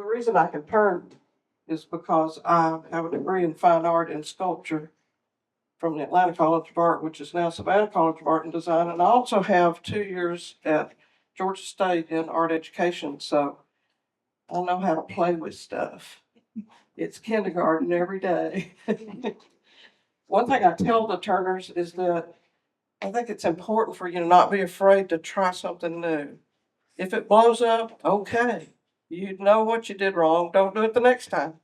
The reason I can turn is because I have a degree in fine art and sculpture from the Atlanta College of Art, which is now Savannah College of Art and Design. And I also have 2 years at Georgia State in art education. So I know how to play with stuff. It's kindergarten every day. One thing I tell the Turners is that I think it's important for you to not be afraid to try something new. If it blows up, okay. You know what you did wrong. Don't do it the next time.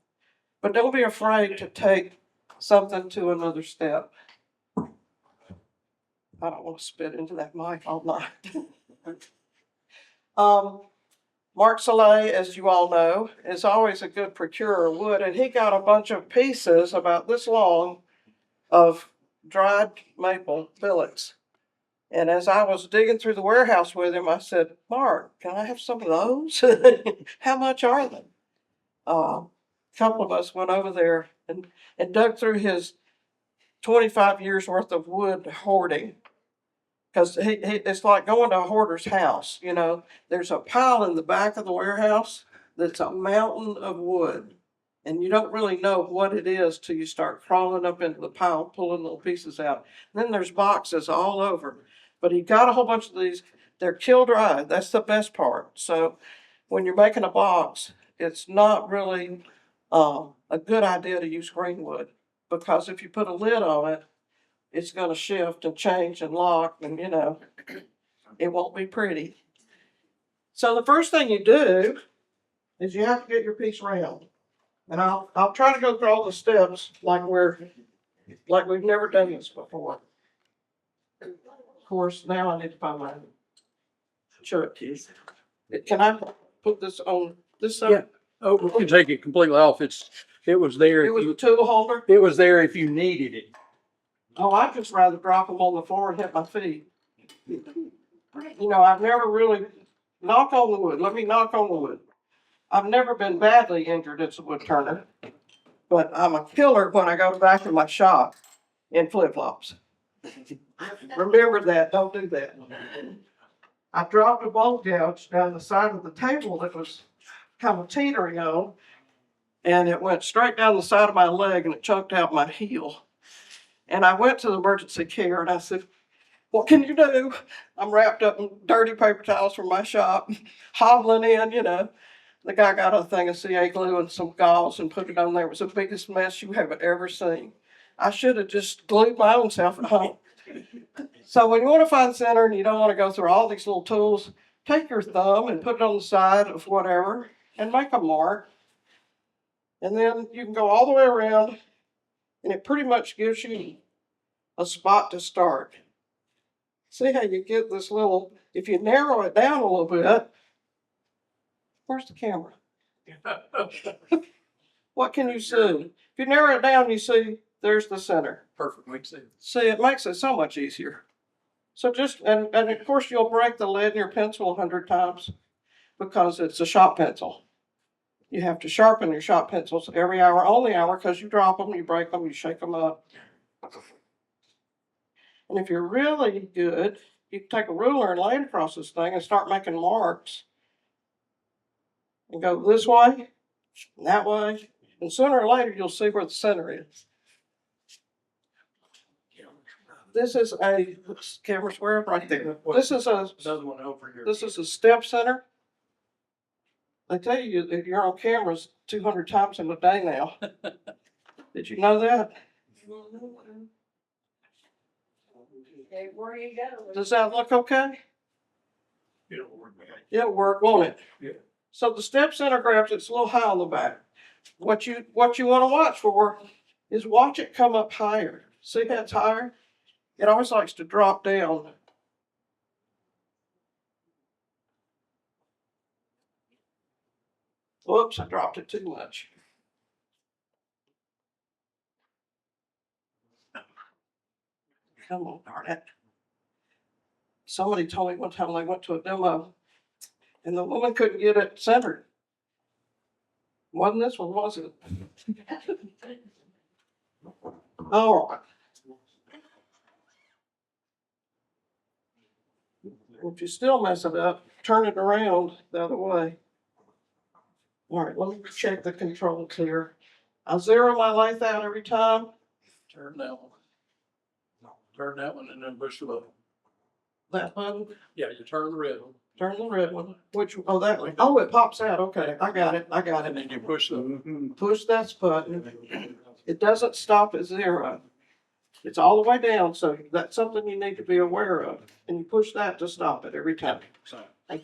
But don't be afraid to take something to another step. I don't want to spit into that mic all night. Mark Soleil, as you all know, is always a good procurer of wood, and he got a bunch of pieces about this long of dried maple billets. And as I was digging through the warehouse with him, I said, Mark, can I have some of those? How much are they? A couple of us went over there and dug through his 25 years worth of wood hoarding. Because it's like going to a hoarder's house, you know. There's a pile in the back of the warehouse that's a mountain of wood. And you don't really know what it is till you start crawling up into the pile, pulling little pieces out. And then there's boxes all over. But he got a whole bunch of these. They're kill dry. That's the best part. So when you're making a box, it's not really a good idea to use green wood. Because if you put a lid on it, it's going to shift and change and lock, and you know, it won't be pretty. So the first thing you do is you have to get your piece round. And I'll try to go through all the steps like we've never done this before. Of course, now I need to find my shirt keys. Can I put this on this side? Yeah. Oh, we can take it completely off. It was there. It was a tool holder. It was there if you needed it. Oh, I'd just rather drop them on the floor and hit my feet. You know, I've never really, knock on the wood, let me knock on the wood. I've never been badly injured as a wood turner, but I'm a killer when I go back to my shop in flip-flops. Remember that, don't do that. I dropped a bolt gouge down the side of the table that was kind of teetering on, and it went straight down the side of my leg and it choked out my heel. And I went to the emergency care and I said, what can you do? I'm wrapped up in dirty paper towels from my shop, hobbling in, you know. The guy got a thing of CA glue and some gauze and put it on there. It was the biggest mess you have ever seen. I should have just glued my own self at home. So when you want to find center and you don't want to go through all these little tools, take your thumb and put it on the side of whatever and make a mark. And then you can go all the way around and it pretty much gives you a spot to start. See how you get this little, if you narrow it down a little bit, where's the camera? What can you see? If you narrow it down, you see there's the center. Perfect. Makes sense. See, it makes it so much easier. So just, and of course you'll break the lead in your pencil 100 times because it's a shop pencil. You have to sharpen your shop pencils every hour, only hour, because you drop them, you break them, you shake them up. And if you're really good, you can take a ruler and lay it across this thing and start making marks. And go this way, and that way. And sooner or later, you'll see where the center is. This is a, camera's where? Right there. This is Another one over here. This is a step center. They tell you that you're on cameras 200 times in a day now. Did you know that? Does that look okay? It'll work. It'll work, won't it? Yeah. So the step center grabs it's a little high on the back. What you want to watch for is watch it come up higher. See how it's higher? It always likes to drop down. Whoops, I dropped it too much. Come on, darn it. Somebody told me one time they went to a demo and the woman couldn't get it centered. Wasn't this one, was it? All right. If you still mess it up, turn it around the other way. All right, let me check the controls here. I zero my lathe out every time. Turn that one. Turn that one and then push the button. That button, Yeah, you turn the red one. turn the red one. Which, oh, that one. Oh, it pops out. Okay, I got it. And then you push the. Push that button. It doesn't stop at zero. It's all the way down, so that's something you need to be aware of. And you push that to stop it every time. So, I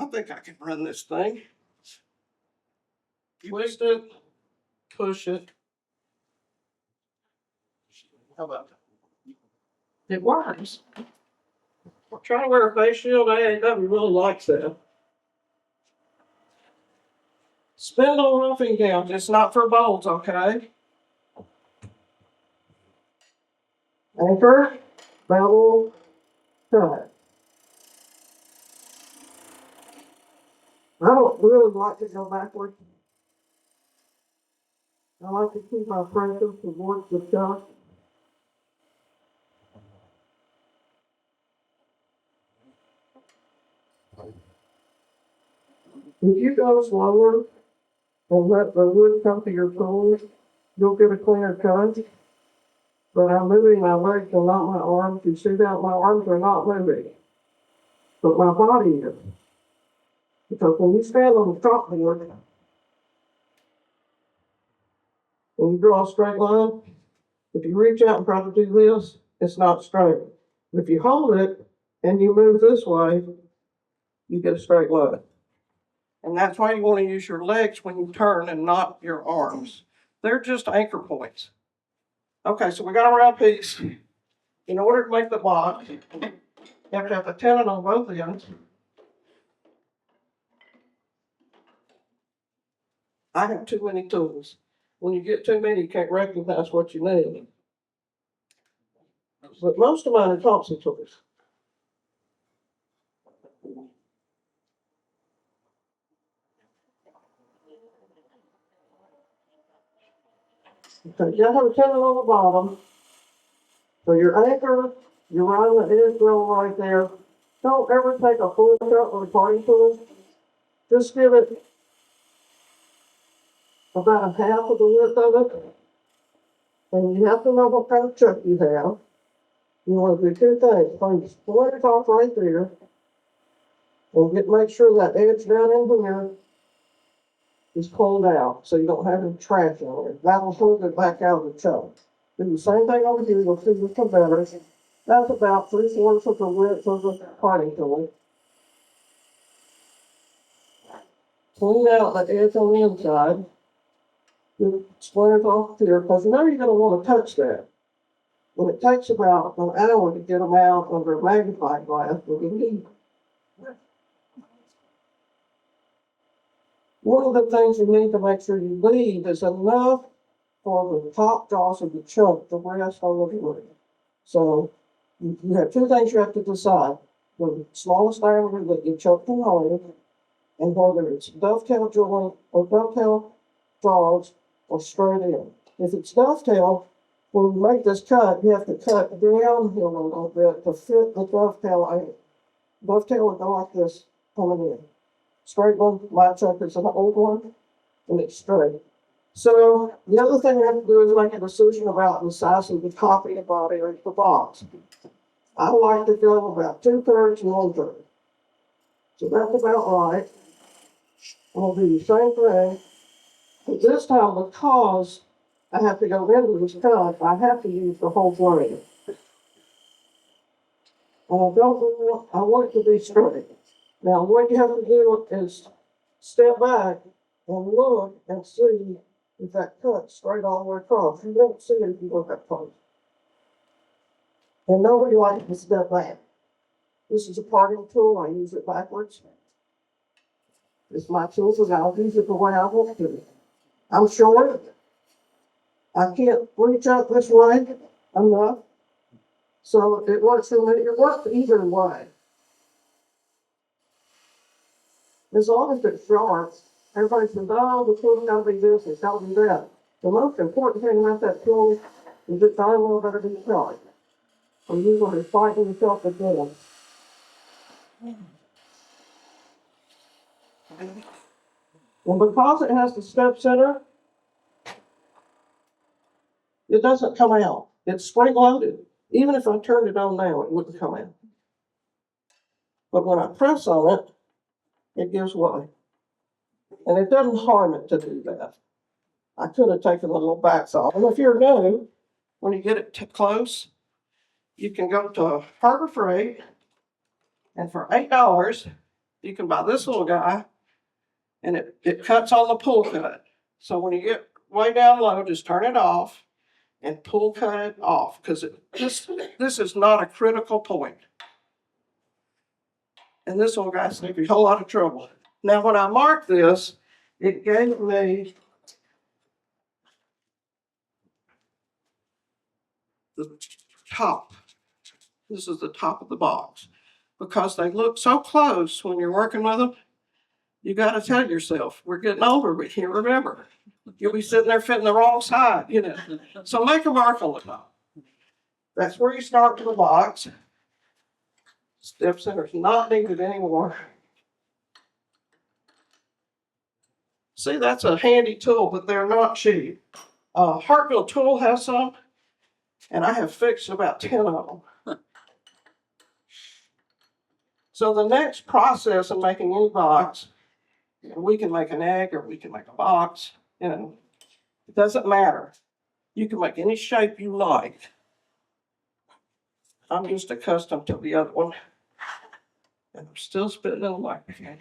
think I can run this thing. Twist it, push it. How about that? It works. I'm trying to wear a face shield. AAW really likes that. Spindle roofing gouge. It's not for bolts, okay? Anchor, bevel, cut. I don't really like to go backward. I like to keep my pressure towards the chuck. If you go slower and let the wood come to your toes, you'll get a cleaner cut. But I'm moving my legs and not my arms. You see that? My arms are not moving. But my body is. Because when you stand on the chalkboard and you draw a straight line, if you reach out and try to do this, it's not straight. If you hold it and you move this way, you get a straight line. And that's why you want to use your legs when you turn and not your arms. They're just anchor points. Okay, so we got a round piece. In order to make the box, you have to have the tenon on both ends. I have too many tools. When you get too many, you can't recognize what you need. But most of mine are Thompson tools. Okay, you have a tenon on the bottom. So your anchor, you're running the edge drill right there. Don't ever take a full cut with a parting tool. Just give it about a half of the width of it. And you have to know what kind of chuck you have. You want to do two things. Bring the splinters off right there. And make sure that edge down in here is pulled out so you don't have any trash on it. That'll hold it back out of the chuck. Do the same thing over here. You'll see this come better. That's about 3/4 of the width of the parting tool. Clean out the edge on the inside. The splinters off here, because you know you're going to want to touch that. When it takes about an hour to get them out under a magnifying glass, we can leave. One of the things you need to make sure you leave is enough for the top jaws of the chuck to rest on the wood. So you have two things you have to decide. The smallest diameter that your chuck can hold, and whether it's dovetail joint or dovetail jaws or straight in. If it's dovetail, when you make this cut, you have to cut downhill a little bit to fit the dovetail in. Dovetail will go like this coming in. Straight one, my chuck is an old one, and it's straight. So the other thing you have to do is make a decision about the size of the top of the body or the box. I like to go about 2/3 and 1/3. So that's about right. I'll do the same thing. But this time, because I have to go into this cut, I have to use the whole blade. And I want it to be straight. Now, what you have to do is step back and look and see if that cut's straight all the way across. You won't see it if you look that close. And nobody likes to step back. This is a parting tool. I use it backwards. It's my tool, so I'll use it the way I want to. I'm short. I can't reach up this way enough. So it works for me. It works either way. As long as it's sharp, everybody says, oh, the tool's gotta be this, it's gotta be that. The most important thing about that tool is it's only a little bit of be sharp. I'm usually fighting yourself again. And because it has the step center, it doesn't come out. It's spring loaded. Even if I turned it on now, it wouldn't come out. But when I press on it, it gives way. And it doesn't harm it to do that. I could have taken the little backs off. And if you're new, when you get it close, you can go to Harbor Freight, and for $8, you can buy this little guy, and it cuts on the pull cut. So when you get way down low, just turn it off and pull cut it off, because this is not a critical point. And this little guy saved me a whole lot of trouble. Now, when I marked this, it gave me the top. This is the top of the box. Because they look so close when you're working with them, you got to tell yourself, we're getting older, we can't remember. You'll be sitting there fitting the wrong side, you know. So make a mark on the top. That's where you start with the box. Step center's not needed anymore. See, that's a handy tool, but they're not cheap. Hartville Tool has some, and I have fixed about 10 of them. So the next process of making any box, we can make an egg or we can make a box, you know, it doesn't matter. You can make any shape you like. I'm just accustomed to the other one. And I'm still spitting in the microphone.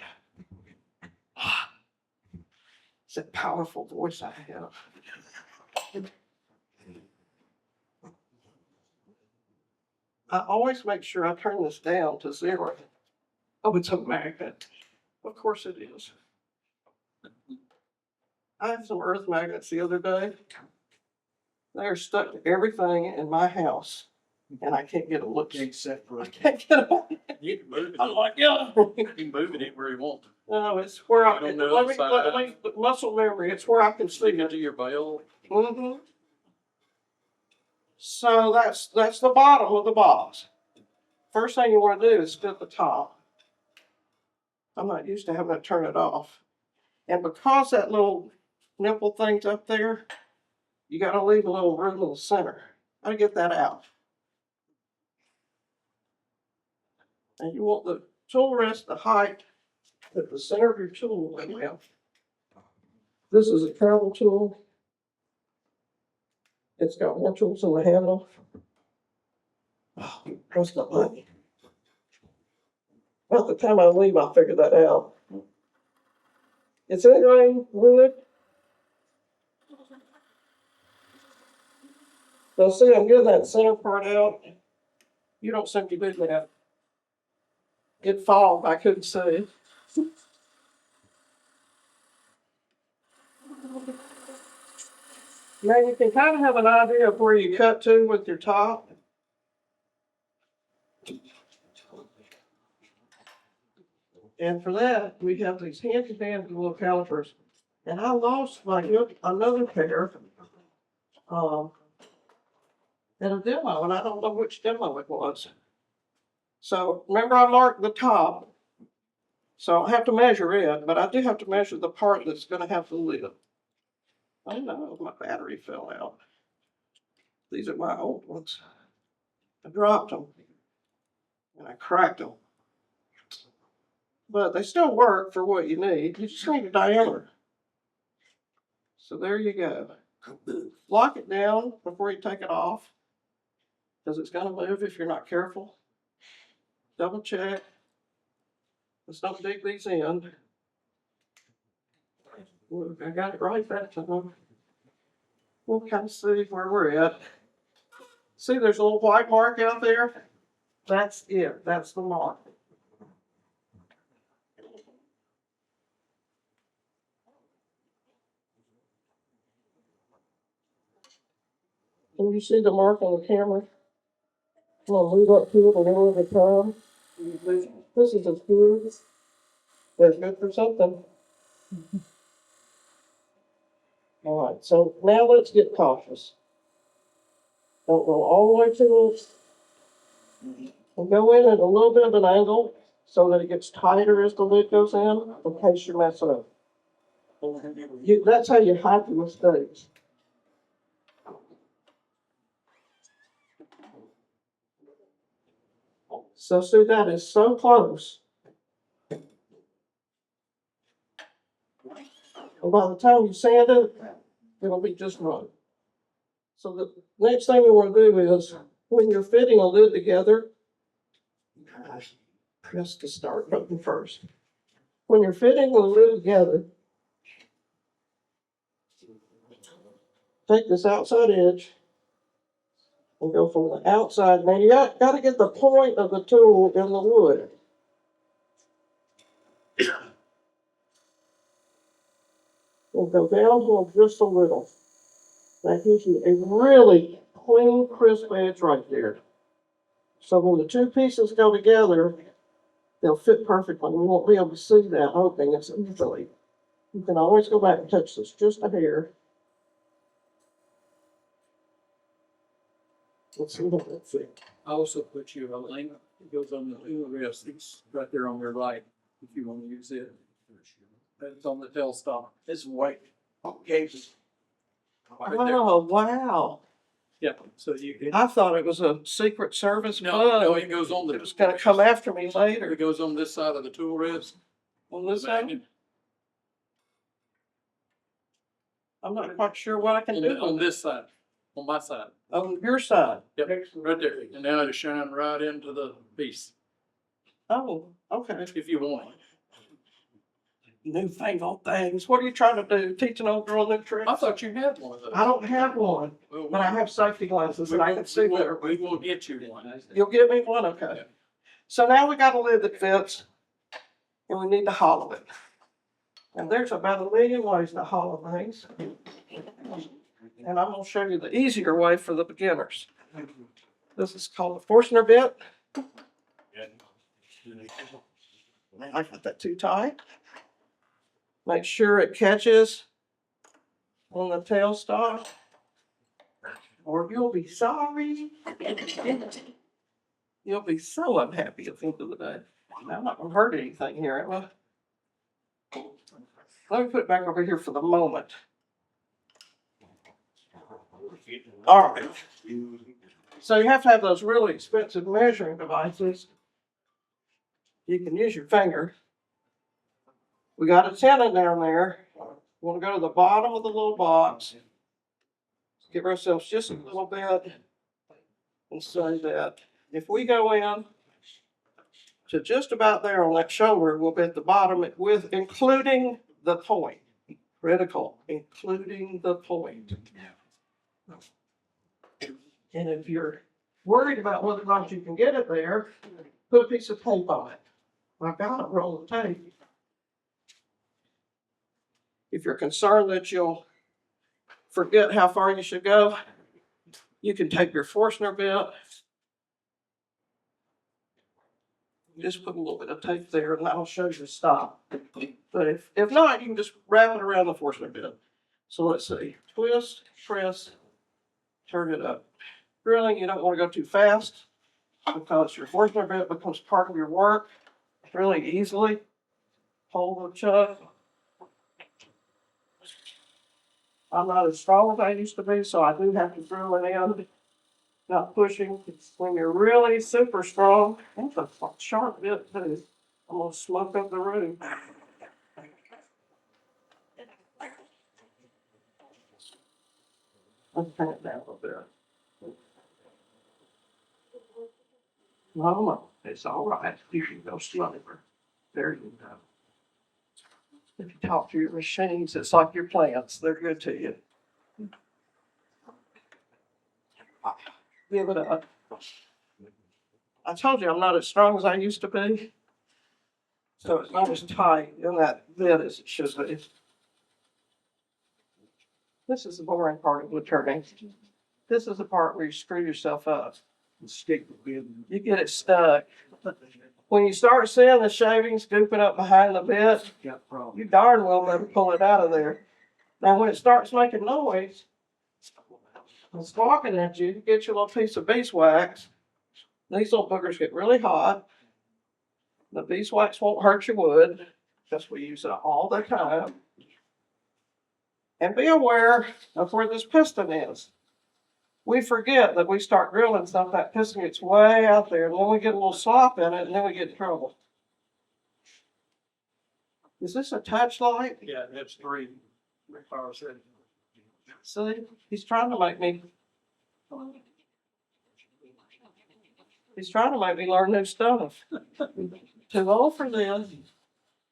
It's that powerful voice I have. I always make sure I turn this down to 0. Oh, it's a magnet. Of course it is. I had some earth magnets the other day. They're stuck to everything in my house. And I can't get a look. I can't get them. You can move it. I'm like, yeah. You can move it anywhere you want. No, it's where I, On the let me, other let me, muscle memory, it's where I can see Stick it it. to your belt. Mm-hmm. So that's the bottom of the box. First thing you want to do is fit the top. I'm not used to having to turn it off. And because that little nipple thing's up there, you got to leave a little room in the center. How to get that out? And you want the tool rest the height at the center of your tool will have. This is a travel tool. It's got more tools in the handle. Oh, that's not money. About the time I leave, I'll figure that out. Is anything wood? So see, I'm getting that center part out. You don't seem to do that. It fogged, I couldn't see. Now you can kind of have an idea of where you cut to with your top. And for that, we have these handy-dandy little calipers. And I lost another pair at a demo, and I don't know which demo it was. So remember I marked the top. So I have to measure it, but I do have to measure the part that's going to have the lid. Oh no, my battery fell out. These are my old ones. I dropped them and I cracked them. But they still work for what you need. You just need a diameter. So there you go. Lock it down before you take it off, because it's going to move if you're not careful. Double check. Let's not dig these in. I got it right that time. We'll kind of see where we're at. See, there's a little white mark out there. That's it. That's the mark. Can you see the mark on the camera? I'm going to move up to it a little at a time. This is as good. They're good for something. All right, so now let's get cautious. Don't go all the way to it. We'll go in at a little bit of an angle so that it gets tighter as the lid goes in case you mess it up. That's how you hide the mistakes. So see, that is so close. And by the time you sand it, it'll be just right. So the next thing you want to do is, when you're fitting a lid together, press the start button first. When you're fitting the lid together, take this outside edge and go from the outside. Now you got to get the point of the tool in the wood. And go downhill just a little. That gives you a really clean, crisp edge right there. So when the two pieces go together, they'll fit perfectly. We won't be able to see that opening as easily. You can always go back and touch this just a hair. Let's see what that fits. I also put you a link. It goes on the tool rest. It's right there on your right if you want to use it. It's on the tailstock. It's white. Okay. Right there. Oh, wow. Yeah, so you can. I thought it was a Secret Service No, bug. no, it goes on It was going to come after me later. It goes on this side of the tool rest. On this side? I'm not quite sure what I can do On with it. this side, on my side. On your side? Yep, right there. And now it'll shine right into the piece Oh, okay. if you want. Newfangled things. What are you trying to do? Teach an old girl new tricks? I thought you had one of those. I don't have one, Well, but I have safety glasses and I can see better. We will get you one. You'll give me one? Okay. So now we got a lid that fits and we need to hollow it. And there's about a million ways to hollow things. And I'm going to show you the easier way for the beginners. This is called a Forstner bit. Man, I got that too tight. Make sure it catches on the tailstock, or you'll be sorry. You'll be so unhappy at the end of the day. I'm not going to hurt anything here, am I? Let me put it back over here for the moment. All right. So you have to have those really expensive measuring devices. You can use your finger. We got a tenon down there. We want to go to the bottom of the little box. Give ourselves just a little bit and say that if we go in to just about there on that shoulder, we'll be at the bottom with including the point. Critical, including the point. And if you're worried about whether or not you can get it there, put a piece of tape on it. I've got a roll of tape. If you're concerned that you'll forget how far you should go, you can take your Forstner bit, just put a little bit of tape there and that'll show you the stop. But if not, you can just wrap it around the Forstner bit. So let's see, twist, press, turn it up. Drilling, you don't want to go too fast because your Forstner bit becomes part of your work really easily. Hold the chuck. I'm not as strong as I used to be, so I do have to drill it in, not pushing. When you're really super strong, that's a sharp bit too. I'm gonna smoke up the room. Let's turn it down a little bit. No, it's all right. You can go slower. There you go. If you talk to your machines, it's like your plants. They're good to you. Give it up. I told you I'm not as strong as I used to be. So it's not as tight in that bit as it should be. This is the boring part of wood turning. This is the part where you screw yourself up. You get it stuck. When you start seeing the shavings gooping up behind the bit, you darn well never pull it out of there. Now, when it starts making noise, and squawking at you, you get your little piece of beeswax. These little boogers get really hot. The beeswax won't hurt your wood because we use it all the time. And be aware of where this piston is. We forget that we start drilling stuff, that piston gets way out there, and then we get a little slop in it, and then we get in trouble. Is this a touch light? Yeah, that's 3 power settings. See, he's trying to make me. He's trying to make me learn new stuff. Too old for this.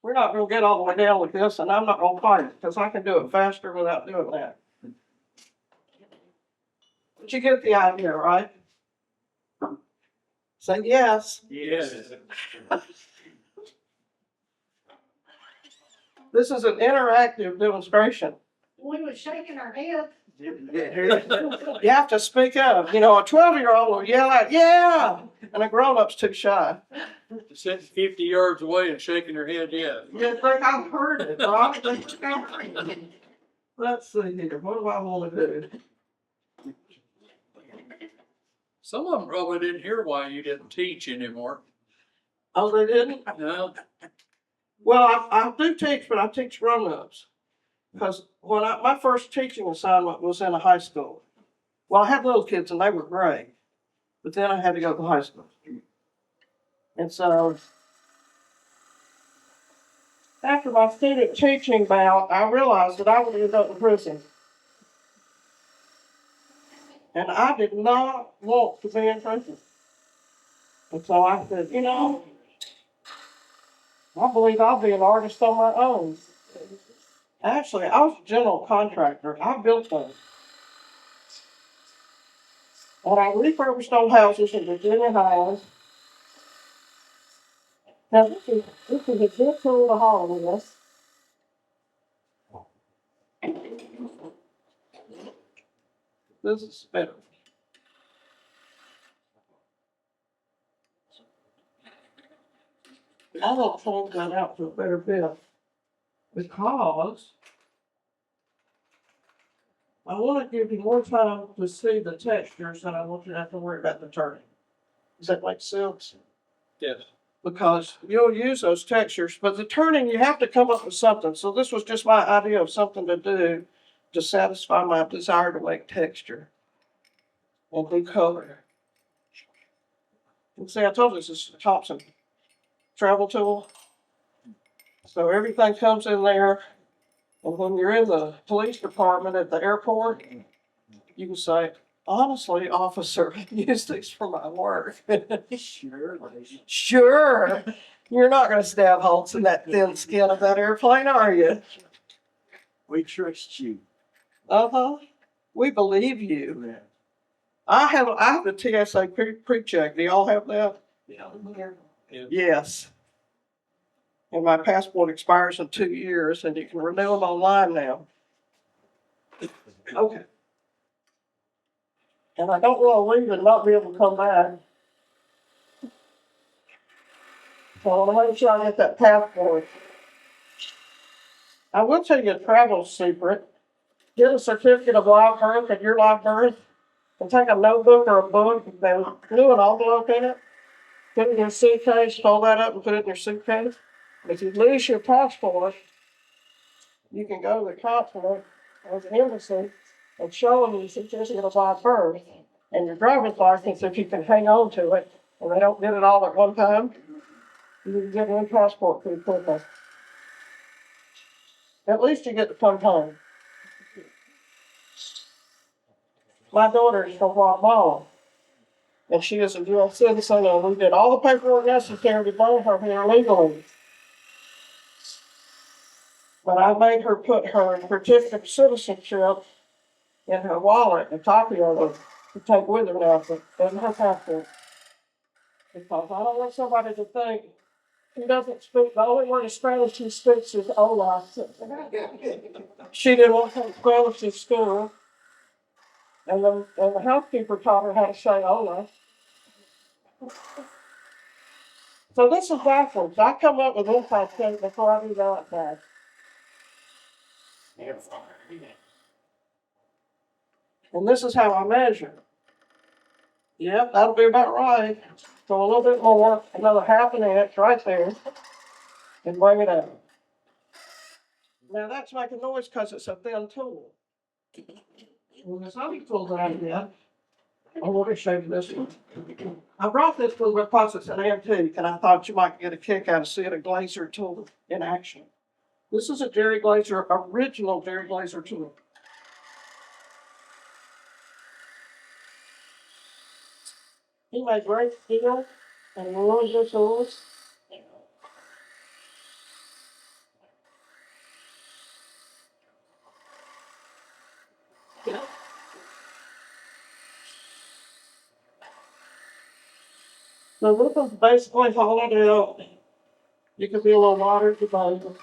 We're not gonna get all the way down with this, and I'm not gonna fight it, because I can do it faster without doing that. But you get the idea, right? Say yes. Yes. This is an interactive demonstration. We were shaking our head. You have to speak up. You know, a 12-year-old will yell out, yeah, and a grown-up's too shy. Sitting 50 yards away and shaking her head, yeah. You think I've heard it, right? Let's see here. What do I want to do? Some of them probably didn't hear why you didn't teach anymore. Oh, they didn't? No, Well, I do teach, but I teach grown-ups. Because when my first teaching assignment was in a high school. Well, I had little kids and they were great. But then I had to go to high school. And so, after my student teaching bout, I realized that I would end up in prison. And I did not want to be in prison. And so I said, you know, I believe I'll be an artist on my own. Actually, I was a general contractor. I built things. And I refurbished old houses in Virginia Highlands. Now, this is a good tool to haul with. This is better. I will hold that out for a better bit because I want to give you more time to see the textures and I want you to have to worry about the turning. Does that make sense? yes. Because you'll use those textures, but the turning, you have to come up with something. So this was just my idea of something to do to satisfy my desire to make texture and do color. And see, I told you this is a Thompson travel tool. So everything comes in there. And when you're in the police department at the airport, you can say, honestly, officer, I use these for my work. Sure. Sure. You're not going to stab holes in that thin skin of that airplane, are you? We trust you. Uh-huh. We believe you. I have the TSA pre-check. Do y'all have that? Yeah. Yes. And my passport expires in 2 years, and you can renew them online now. Okay. And I don't want to leave and not be able to come back. So I want to make sure I get that passport. I will tell you a travel secret. Get a certificate of live birth at your live birth, and take a notebook or a book and glue an envelope in it. Put it in your suitcase, fold that up and put it in your suitcase. If you lose your passport, you can go to the consulate or the embassy and show them your certificate of live birth and your driver's license if you can hang on to it and they don't get it all at one time. You can get a new passport pretty quickly. At least you get to come home. My daughter is from Guatemala, and she is a U.S. citizen, and we did all the paperwork necessary to bring her here legally. But I made her put her certificate of citizenship in her wallet, a copy of it, to take with her now, in her passport. Because I don't want somebody to think she doesn't speak, the only word of Spanish she speaks is hola. She didn't want to take Spanish in school, and the housekeeper taught her how to say hola. So this is backwards. I come up with inside things before I do the outside. And this is how I measure. Yep, that'll be about right. So a little bit more, another half an inch right there, and bring it out. Now that's making noise because it's a thin tool. Well, this other tool that I did, I want to show you this one. I brought this tool because it's an antique, and I thought you might get a kick out of seeing a Glazer tool in action. This is a Jerry Glazer, original Jerry Glazer tool. He made great steel and really good tools. So this is basically hollowed out. You can be a little water at the bottom.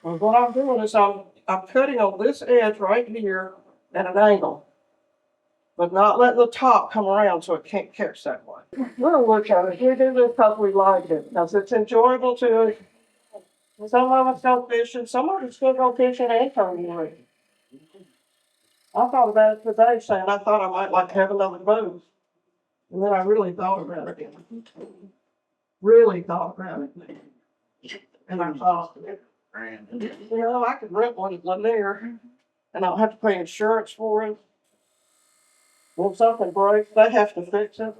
And what I'm doing is I'm cutting on this edge right here at an angle, but not letting the top come around so it can't catch that way. We're gonna look at it. We do this because we like it, because it's enjoyable to. Some of us go fishing, some of us still go fishing and turning. I thought about it today, saying I thought I might like to have another boat. And then I really thought about it. Really thought about it. And I thought, I could rent one at Lanier and I don't have to pay insurance for it. When something breaks, they have to fix it.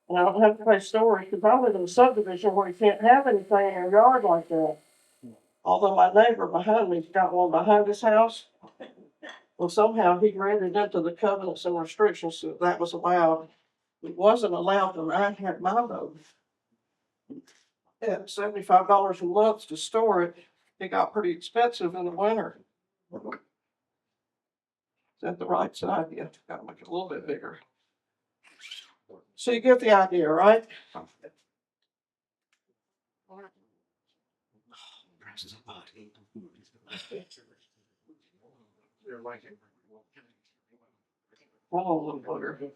And I don't have to pay storage because I live in a subdivision where you can't have anything in your yard like that. Although my neighbor behind me's got one behind his house. Well, somehow he read it into the covenants and restrictions so that was allowed. It wasn't allowed when I had my boat. At $75 a month to store it, it got pretty expensive in the winter. Is that the right side? Yeah, gotta make it a little bit bigger. So you get the idea, right? Oh, little bugger.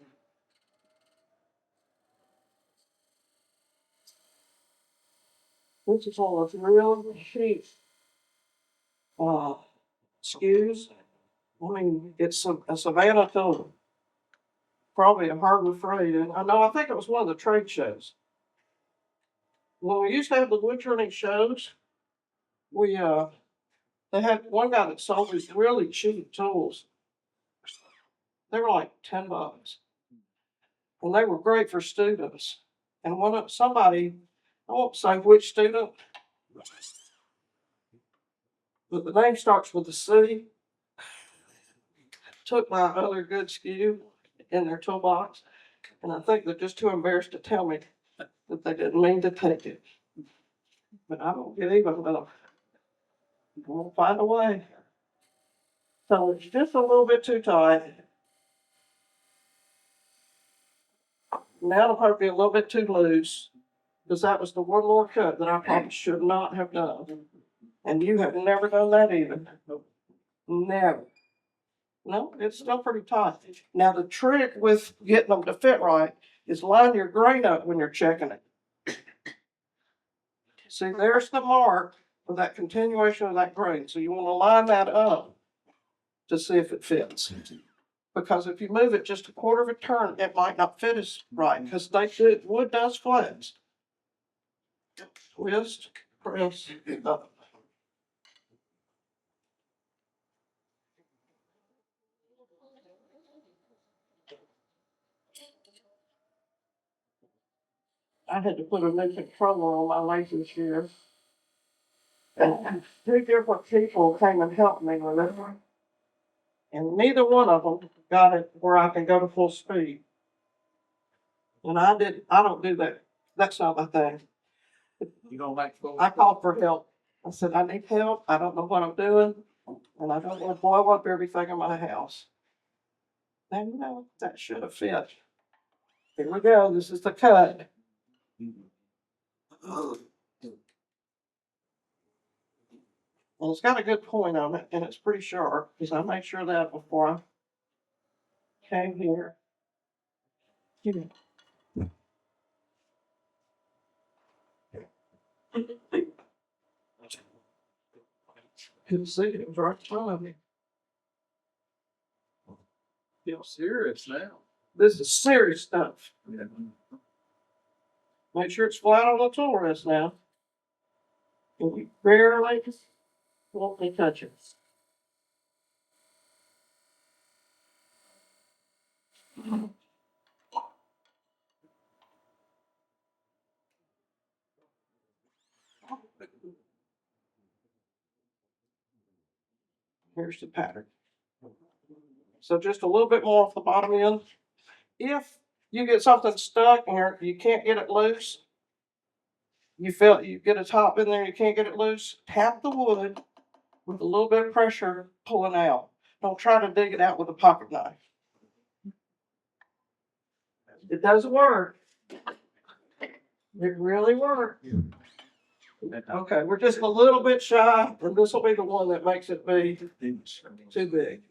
This is all of real cheap skews. I mean, it's a Savannah tool. Probably a hardwood freight. And I think it was one of the trade shows. When we used to have the woodturning shows, they had one guy that sold these really cheap tools. They were like $10. And they were great for students. And somebody, I won't say which student, but the name starts with a C, took my other good skew in their toolbox, and I think they're just too embarrassed to tell me that they didn't mean to take it. But I don't get even with them. We'll find a way. So it's just a little bit too tight. Now it'll probably be a little bit too loose, because that was the one more cut that I probably should not have done. And you have never done that either. Never. No, it's still pretty tight. Now the trick with getting them to fit right is line your grain up when you're checking it. See, there's the mark for that continuation of that grain. So you want to line that up to see if it fits. Because if you move it just a quarter of a turn, it might not fit as right, because wood does flex. Twist, press, up. I had to put a new controller on my laser shear. And two different people came and helped me with it. And neither one of them got it where I can go to full speed. And I don't do that. That's not my thing. You don't like full? I called for help. I said, I need help. I don't know what I'm doing. And I don't want to blow up everything in my house. And that should have fit. Here we go. This is the cut. And it's got a good point on it, and it's pretty sharp, because I made sure of that before I came here. Couldn't see it. It was right in front of me. Feel serious now. This is serious stuff. Make sure it's flat on the tool rest now. And you barely won't be touching. Here's the pattern. So just a little bit more off the bottom end. If you get something stuck and you can't get it loose, you get a top in there, you can't get it loose, tap the wood with a little bit of pressure pulling out. Don't try to dig it out with a pocket knife. It doesn't work. It really works. Okay, we're just a little bit shy, and this will be the one that makes it be too big.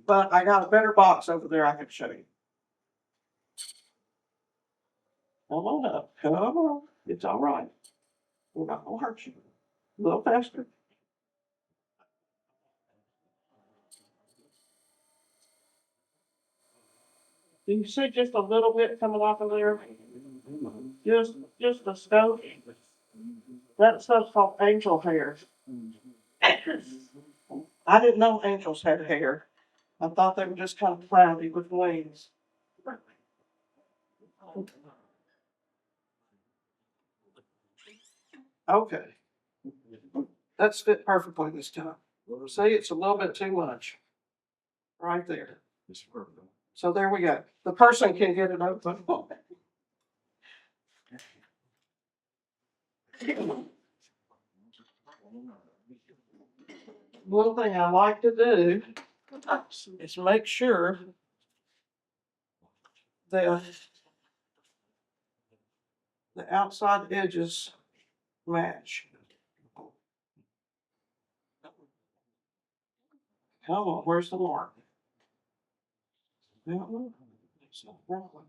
But I got a better box over there I can show you. Come on up. Come on. It's all right. We're not gonna hurt you. A little faster. Do you see just a little bit coming off of there? Just a scope. That stuff's called angel hair. I didn't know angels had hair. I thought they were just kind of cloudy with wings. Okay. That's fit perfectly this time. See, it's a little bit too much. Right there. So there we go. The person can get it open. One thing I like to do is make sure that the outside edges match. Come on, where's the mark? That one? It's not that one.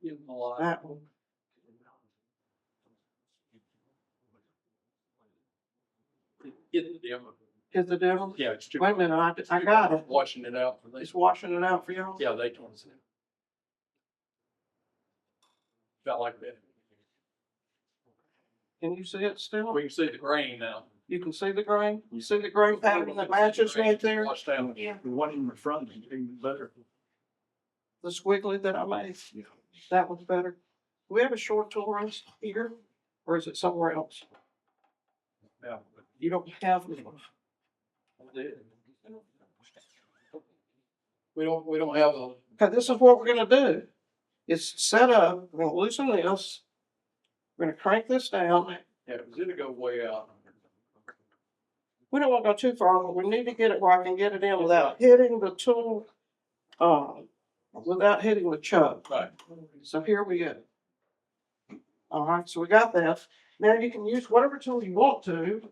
Give them a lot. That one. Get the demo. Is the devil? Yeah, it's too. Wait a minute, I got it. Washing it out for this. It's washing it out for y'all? Yeah, they told us. Felt like that. Can you see it still? We can see the grain now. You can see the grain? You see the grain pattern that matches right there? Washed out. Yeah. The one in the front is even better. The squiggly that I made? Yeah. That one's better. Do we have a short tool rest here? Or is it somewhere else? Yeah. You don't have one. We don't have a. Okay, this is what we're gonna do. It's set up, we're gonna loosen this. We're gonna crank this down. Yeah, because it'll go way out. We don't wanna go too far, but we need to get it where I can get it in without hitting the tool, without hitting the chuck. Right. So here we go. All right, so we got that. Now you can use whatever tool you want to.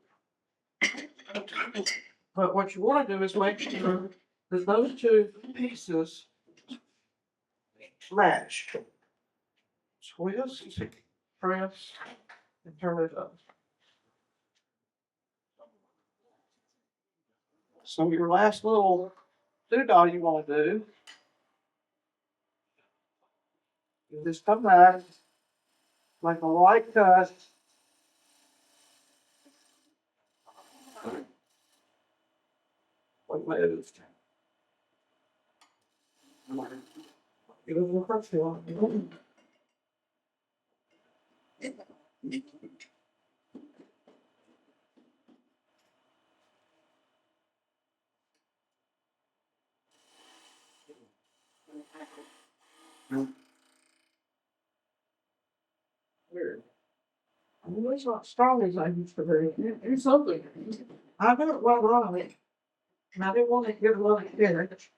But what you want to do is make sure that those two pieces match. Twist, press, and turn it up. So your last little doodah you want to do is just come back, make a light cut. Like moved. Get over the first one. Weird. I mean, it's not strong as I used to be. Do something. I know it went wrong. And I didn't want to give a little hit.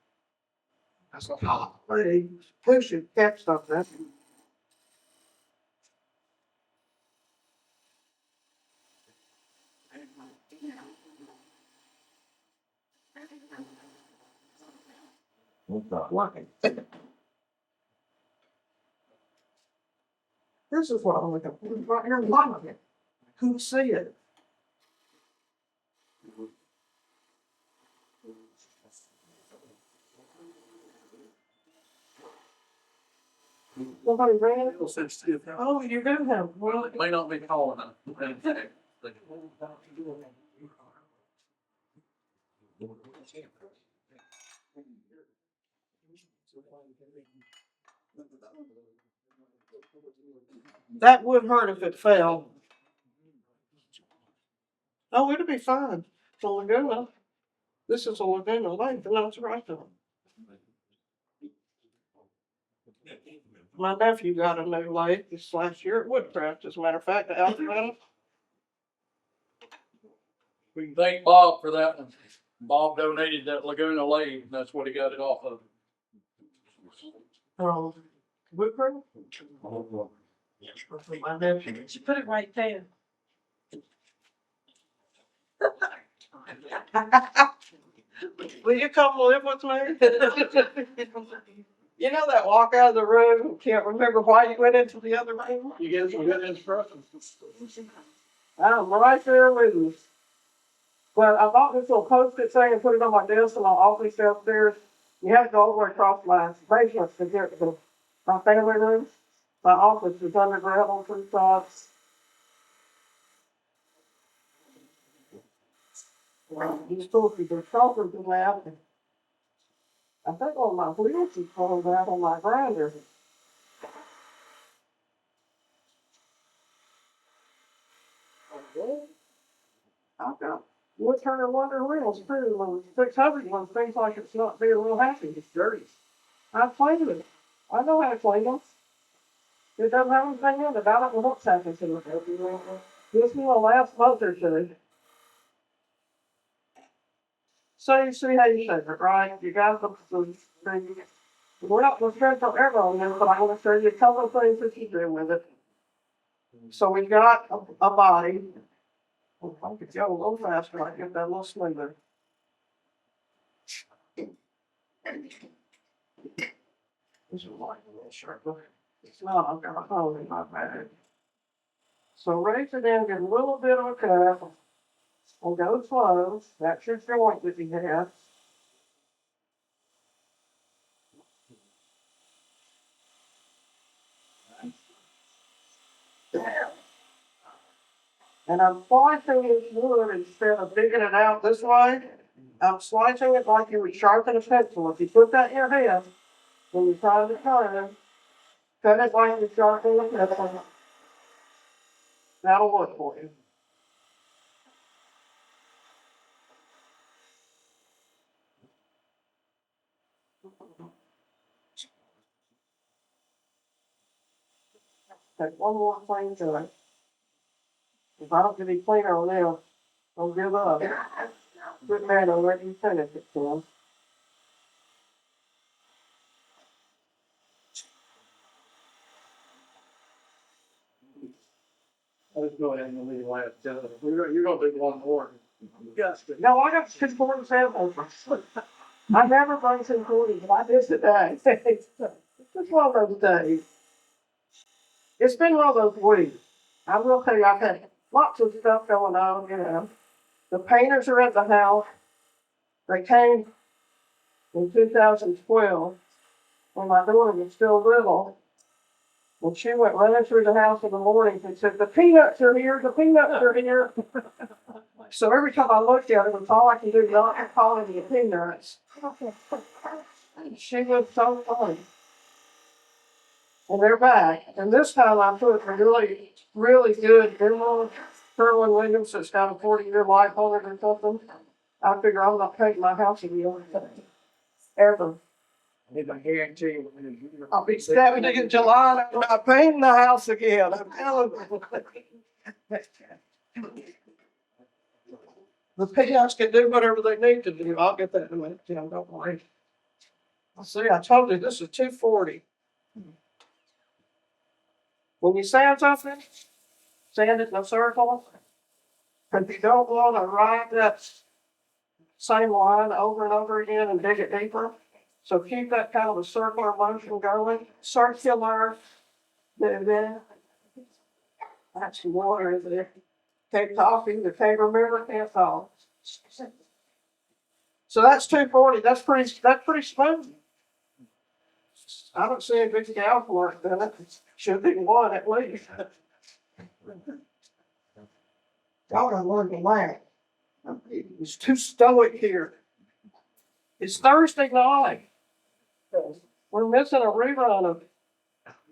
I said, oh, please, push it, catch something. Why? This is what I'm looking for. Right here in front of it. Who see it? Nobody ran? Real sensitive. Oh, you do have, Well, it may not be tall enough. that would hurt if it fell. Oh, it'll be fine. It's a Laguna. This is a Laguna Lake, and that's right there. My nephew got a new lake this last year at Woodcraft, as a matter of fact, the Alpharetta. We can thank Bob for that one. Bob donated that Laguna Lake, and that's what he got it off of. Woodcraft? My nephew. You put it right there. Will you come live with me? You know that walk out of the room, can't remember why you went into the other room? You get some good instructions. I'm right there with you. But I bought this little post-it thing and put it on my desk in my office downstairs. You have to go all the way across my basement to get to my family room. My office is underground on 3 sides. These cookies are sharper than that. I think one of my wheels is falling out on my grinder. I've got Woodturner Wonder Wheels too. The 600 one seems like it's not being real happy. It's dirty. I've cleaned it. I know how to clean them. It doesn't have anything in it. I don't know what's happening to it. This will last month or two. So you see how you shake it, right? You got the thing. We're not going to spend forever on this, but I want to show you a couple of things that you do with it. So we've got a body. If I could go a little faster, I get that a little smoother. This is like a little sharper. It's not, I've got a hole in my bag. So raise it in, get a little bit of a cut, and go slow. That's your joint that you have. And I'm slicing this wood instead of digging it out this way. I'm slicing it like you would sharpen a pencil. If you put that in your hand, when you try to turn it, cut it like you sharpen a pencil. That'll work for you. Take one more clean joint. If I don't get any cleaner on this, I'll give up. Good man, I'll let you finish it, Tim. Let's go ahead and leave last. You're gonna do one more. Yes. No, I got 647. I never bring 240, but I did today. It's just one of those days. It's been one of those weeks. I will tell you, I've had lots of stuff going on, you know. The painters are at the house. They came in 2012 when my daughter was still little. And she went running through the house in the morning and said, "The peanuts are here, the peanuts are here." So every time I looked at her, it was all I could do not to call any peanuts. She was so funny. And they're back. And this time I put a really, really good emerald Sherwin Williams that's got a 40-year life on it or something. I figure I'm not painting my house again. Ever. I guarantee you. I'll be 70 in July and I'm not painting the house again. I'm telling you. The peanuts can do whatever they need to do. I'll get that in a minute, Tim. Don't worry. See, I told you this is 240. When you sand something, sand it in a circle. Because you don't want to ride that same line over and over again and dig it deeper. So keep that kind of a circular motion going. Circular. That's the water, isn't it? Can't talk, either can't remember, can't talk. So that's 240. That's pretty smooth. I don't see any big scalp marks in it. Should be one at least. Y'all gotta learn to laugh. He's too stoic here. It's Thursday night. We're missing a rerun of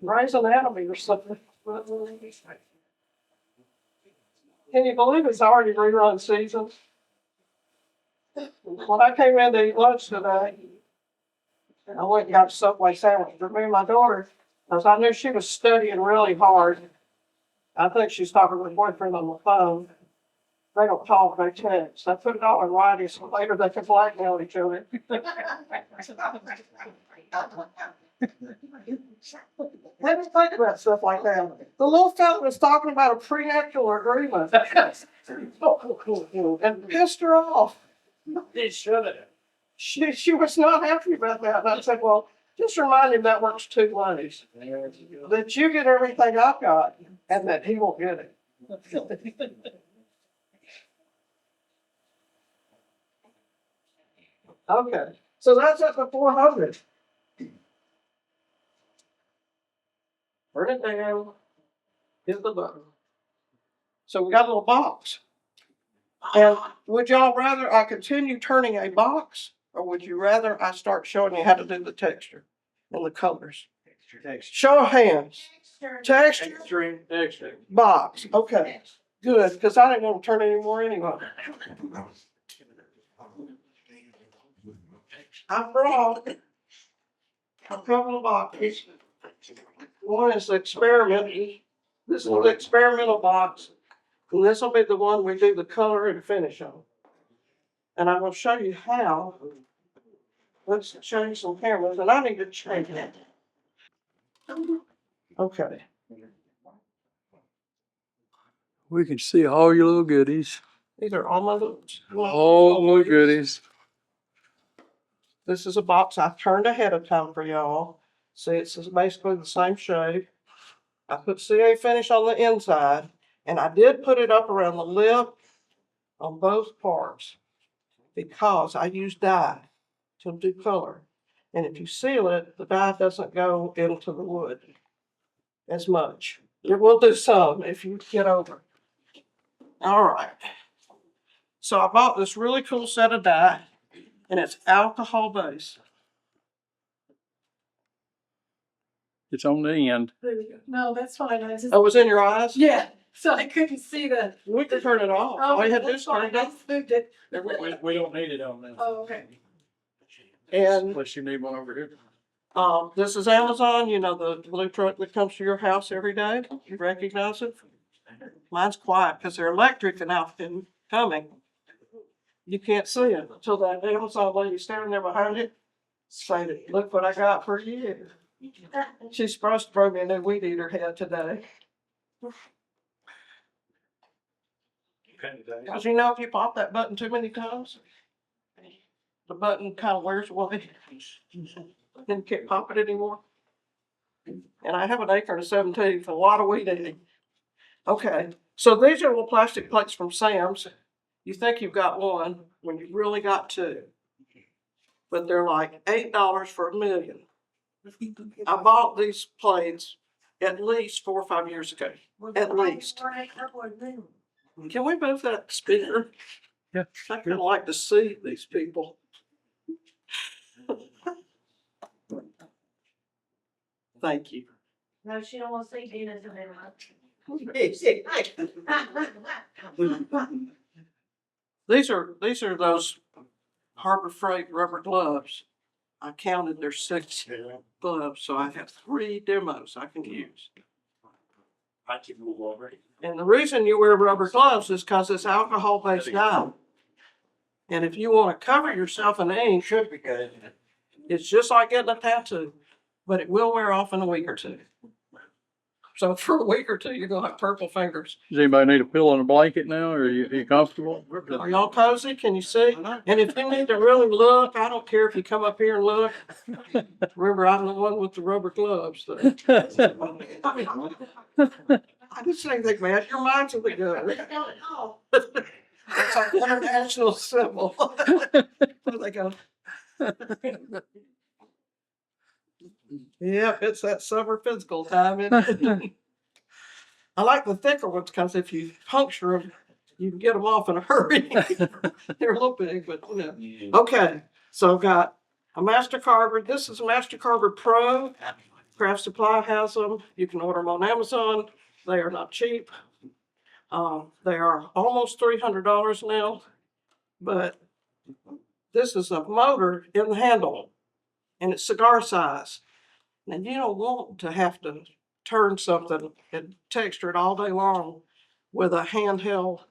Grey's Anatomy or something. Can you believe it's already rerun season? When I came in to eat lunch today, I went and got a Subway sandwich for me and my daughter, because I knew she was studying really hard. I think she's talking to her boyfriend on the phone. They don't talk, they text. I put it all in writing so later they can blackmail each other. Let me think about stuff like that. The little fella was talking about a prenuptial agreement. And pissed her off. They should have. She was not happy about that. And I said, well, just remind him that works two ways. There you go. That you get everything I've got and that he won't get it. Okay, so that's at the 400. Turn it down. Hit the button. So we got a little box. And would y'all rather I continue turning a box, or would you rather I start showing you how to do the texture and the colors? Show of hands. Texture, Extra. box. Okay, good, because I didn't want to turn any more anyway. I brought a couple of boxes. One is the experiment. This is the experimental box. And this will be the one we do the color and finish on. And I will show you how. Let's show you some cameras, and I need to change it. Okay. We can see all your little goodies. These are all my little. All the little goodies. This is a box I turned ahead of time for y'all. See, it's basically the same shade. I put CA finish on the inside, and I did put it up around the lip on both parts because I use dye to do color. And if you seal it, the dye doesn't go into the wood as much. It will do some if you get over. All right. So I bought this really cool set of dye, and it's alcohol based. It's on the end. No, that's fine. I just, Oh, it was in your eyes? yeah, so I couldn't see the. We can turn it off. All you had to do is turn it I off. moved it. We don't need it on there. Oh, okay. And Unless you need one over here. this is Amazon, you know, the blue truck that comes to your house every day. You recognize it? Mine's quiet because they're electric and out and coming. You can't see it until that Amazon lady standing there behind it. Say, look what I got for you. She's supposed to bring me a new weed eater head today. Because you know, if you pop that button too many times, the button kind of wears away. Then you can't pop it anymore. And I have an acre and 17 for a lot of weed eating. Okay, so these are little plastic plates from Sam's. You think you've got one when you've really got two. But they're like $8 for a million. I bought these plates at least 4 or 5 years ago. At least. Can we move that speaker? Yeah. I kind of like to see these people. Thank you. No, she don't want to see Dina today. These are those Harbor Freight rubber gloves. I counted there's 6 gloves, so I have 3 demos I can use. I can move over. And the reason you wear rubber gloves is because it's alcohol-based dye. And if you want to cover yourself in ink, Should be good. it's just like getting a tattoo, but it will wear off in a week or two. So for a week or two, you're gonna have purple fingers. Does anybody need a pillow and a blanket now, or are you comfortable? Are y'all cozy? Can you see? And if you need to really look, I don't care if you come up here and look. Remember, I'm the one with the rubber gloves. I didn't say anything, man. Your minds will be good. It's our international symbol. There they go. Yep, it's that summer physical time. Isn't it? I like the thicker ones because if you puncture them, you can get them off in a hurry. They're a little big, but you know. Okay, so I've got a Master Carver. This is a Master Carver Pro. Craft Supply has them. You can order them on Amazon. They are not cheap. They are almost $300 now, but this is a motor in the handle, and it's cigar size. And you don't want to have to turn something and texture it all day long with a handheld,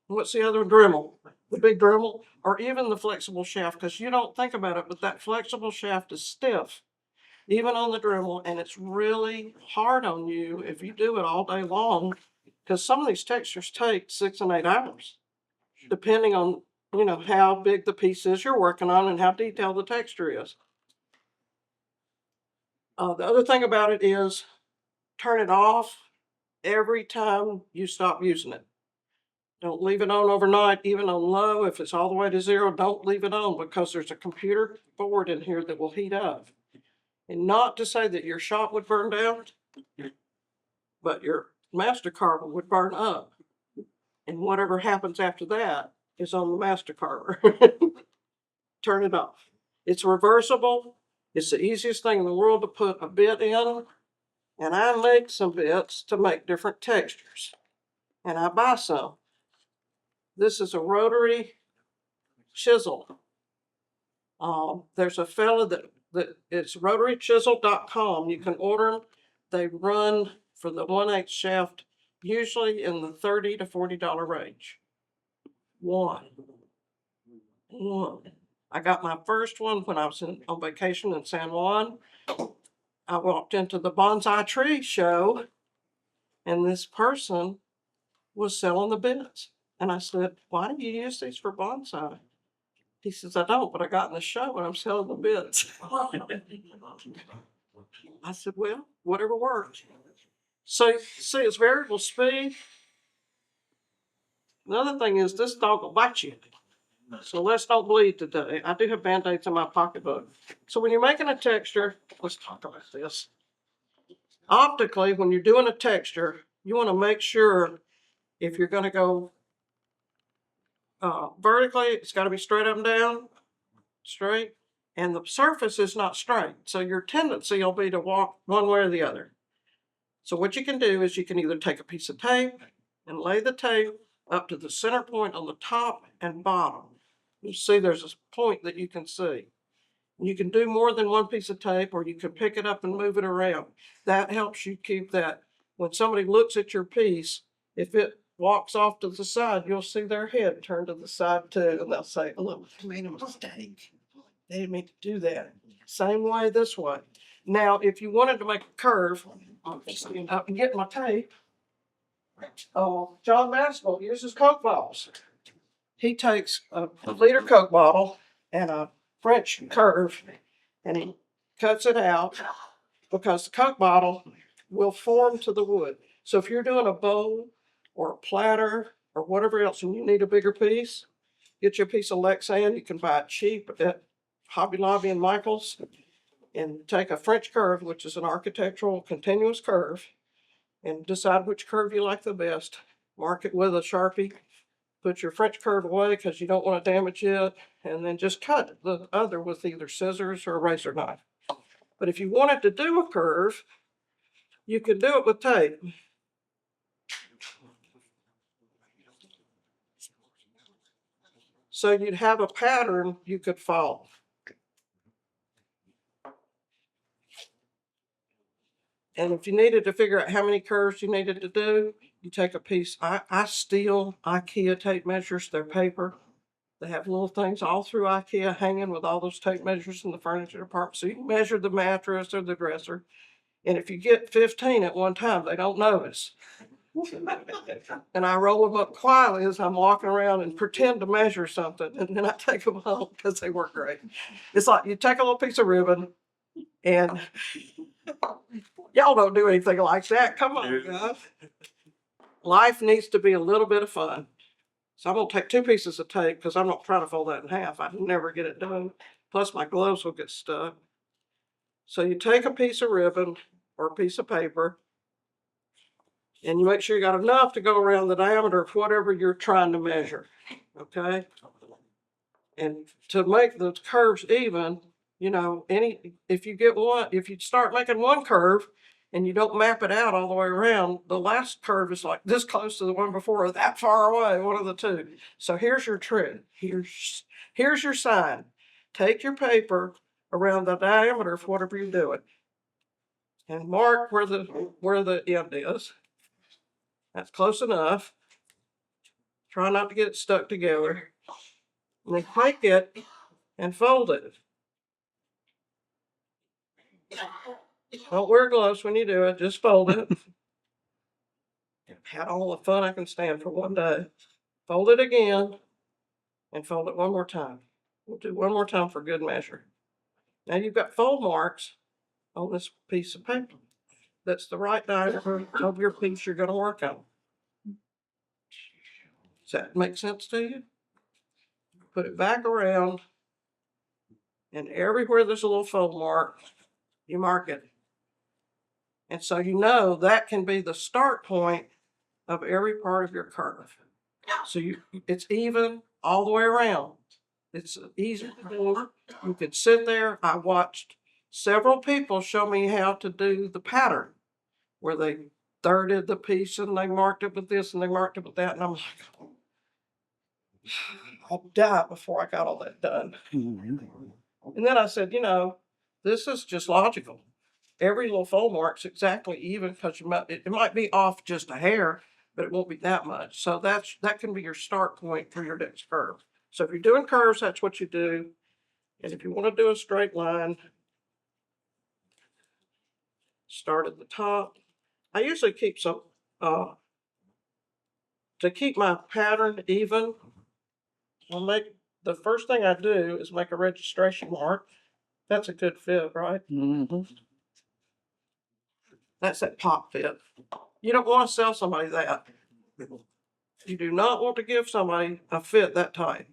what's the other Dremel? The big Dremel, or even the flexible shaft, because you don't think about it, but that flexible shaft is stiff, even on the Dremel, and it's really hard on you if you do it all day long, because some of these textures take 6 and 8 hours, depending on, you know, how big the piece is you're working on and how detailed the texture is. The other thing about it is turn it off every time you stop using it. Don't leave it on overnight, even on low. If it's all the way to 0, don't leave it on because there's a computer board in here that will heat up. And not to say that your shop would burn down, but your Master Carver would burn up. And whatever happens after that is on the Master Carver. Turn it off. It's reversible. It's the easiest thing in the world to put a bit in. And I make some bits to make different textures. And I buy some. This is a rotary chisel. There's a fella that it's rotarychisel.com. You can order them. They run for the 1/8 shaft, usually in the $30 to $40 range. One. I got my first one when I was on vacation in San Juan. I walked into the bonsai tree show, and this person was selling the bits. And I said, "Why do you use these for bonsai?" He says, "I don't, but I got in the show and I'm selling the bits." I said, "Well, whatever works." So, see, it's variable speed. Another thing is this dog will bite you. So let's not bleed today. I do have Band-Aids in my pocketbook. So when you're making a texture, let's talk about this. Optically, when you're doing a texture, you want to make sure if you're going to go vertically, it's got to be straight up and down, straight, and the surface is not straight. So your tendency will be to walk one way or the other. So what you can do is you can either take a piece of tape and lay the tape up to the center point on the top and bottom. You see there's a point that you can see. You can do more than one piece of tape, or you can pick it up and move it around. That helps you keep that. When somebody looks at your piece, if it walks off to the side, you'll see their head turn to the side too, and they'll say, "Look, they made a mistake. They didn't mean to do that." Same way this way. Now, if you wanted to make a curve, I'll stand up and get my tape. John Maxwell uses Coke bottles. He takes a liter Coke bottle and a French curve, and he cuts it out because the Coke bottle will form to the wood. So if you're doing a bowl or a platter or whatever else and you need a bigger piece, get you a piece of Lexan. You can buy it cheap at Hobby Lobby and Michael's, and take a French curve, which is an architectural continuous curve, and decide which curve you like the best. Mark it with a Sharpie. Put your French curve away because you don't want to damage it, and then just cut the other with either scissors or a razor knife. But if you wanted to do a curve, you can do it with tape. So you'd have a pattern you could follow. And if you needed to figure out how many curves you needed to do, you take a piece. I steal IKEA tape measures. They're paper. They have little things all through IKEA hanging with all those tape measures in the furniture department. So you can measure the mattress or the dresser. And if you get 15 at one time, they don't notice. And I roll them up quietly as I'm walking around and pretend to measure something. And then I take them home because they work great. It's like you take a little piece of ribbon, and y'all don't do anything like that. Come on, guys. Life needs to be a little bit of fun. So I'm going to take 2 pieces of tape because I'm not trying to fold that in half. I never get it done. Plus my gloves will get stuck. So you take a piece of ribbon or a piece of paper, and you make sure you got enough to go around the diameter of whatever you're trying to measure, okay? And to make the curves even, if you start making one curve and you don't map it out all the way around, the last curve is like this close to the one before or that far away, one of the two. So here's your trick. Here's your sign. Take your paper around the diameter of whatever you're doing and mark where the end is. That's close enough. Try not to get it stuck together. And then take it and fold it. Don't wear gloves when you do it, just fold it. Had all the fun I can stand for one day. Fold it again and fold it one more time. We'll do one more time for good measure. Now you've got fold marks on this piece of paper. That's the right diameter of your piece you're going to work on. Does that make sense to you? Put it back around, and everywhere there's a little fold mark, you mark it. And so that can be the start point of every part of your curve. So it's even all the way around. It's easy to do. You could sit there. I watched several people show me how to do the pattern where they thirded the piece and they marked it with this and they marked it with that. And I'm like, I'll die before I got all that done. And then I said, this is just logical. Every little fold mark's exactly even because it might be off just a hair, but it won't be that much. So that can be your start point for your next curve. So if you're doing curves, that's what you do. And if you want to do a straight line, start at the top. I usually keep some, to keep my pattern even, the first thing I do is make a registration mark. That's a good fit, right? Mm-hmm. That's that pop fit. You don't want to sell somebody that. You do not want to give somebody a fit that tight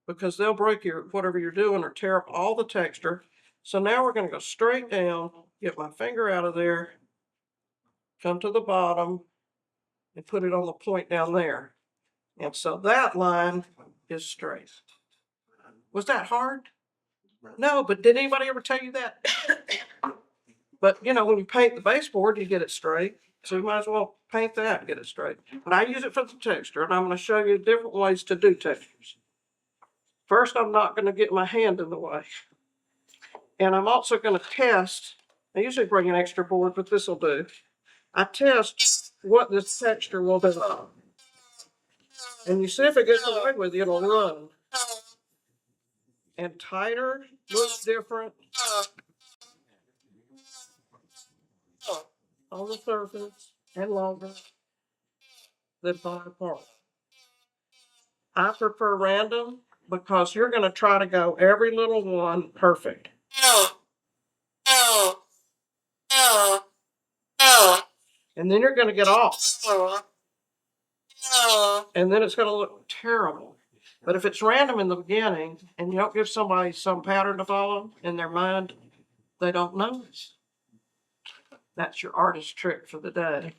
because they'll break whatever you're doing or tear up all the texture. So now we're going to go straight down, get my finger out of there, come to the bottom, and put it on the point down there. And so that line is straight. Was that hard? No, but did anybody ever tell you that? But when you paint the baseboard, you get it straight. So you might as well paint that and get it straight. But I use it for the texture, and I'm going to show you different ways to do textures. First, I'm not going to get my hand in the way. And I'm also going to test. I usually bring an extra board, but this will do. I test what this texture will do. And you see if it gets away with you, it'll run. And tighter looks different on the surface and longer than far apart. I prefer random because you're going to try to go every little one perfect. And then you're going to get off. And then it's going to look terrible. But if it's random in the beginning and you don't give somebody some pattern to follow in their mind, they don't notice. That's your artist trick for the day.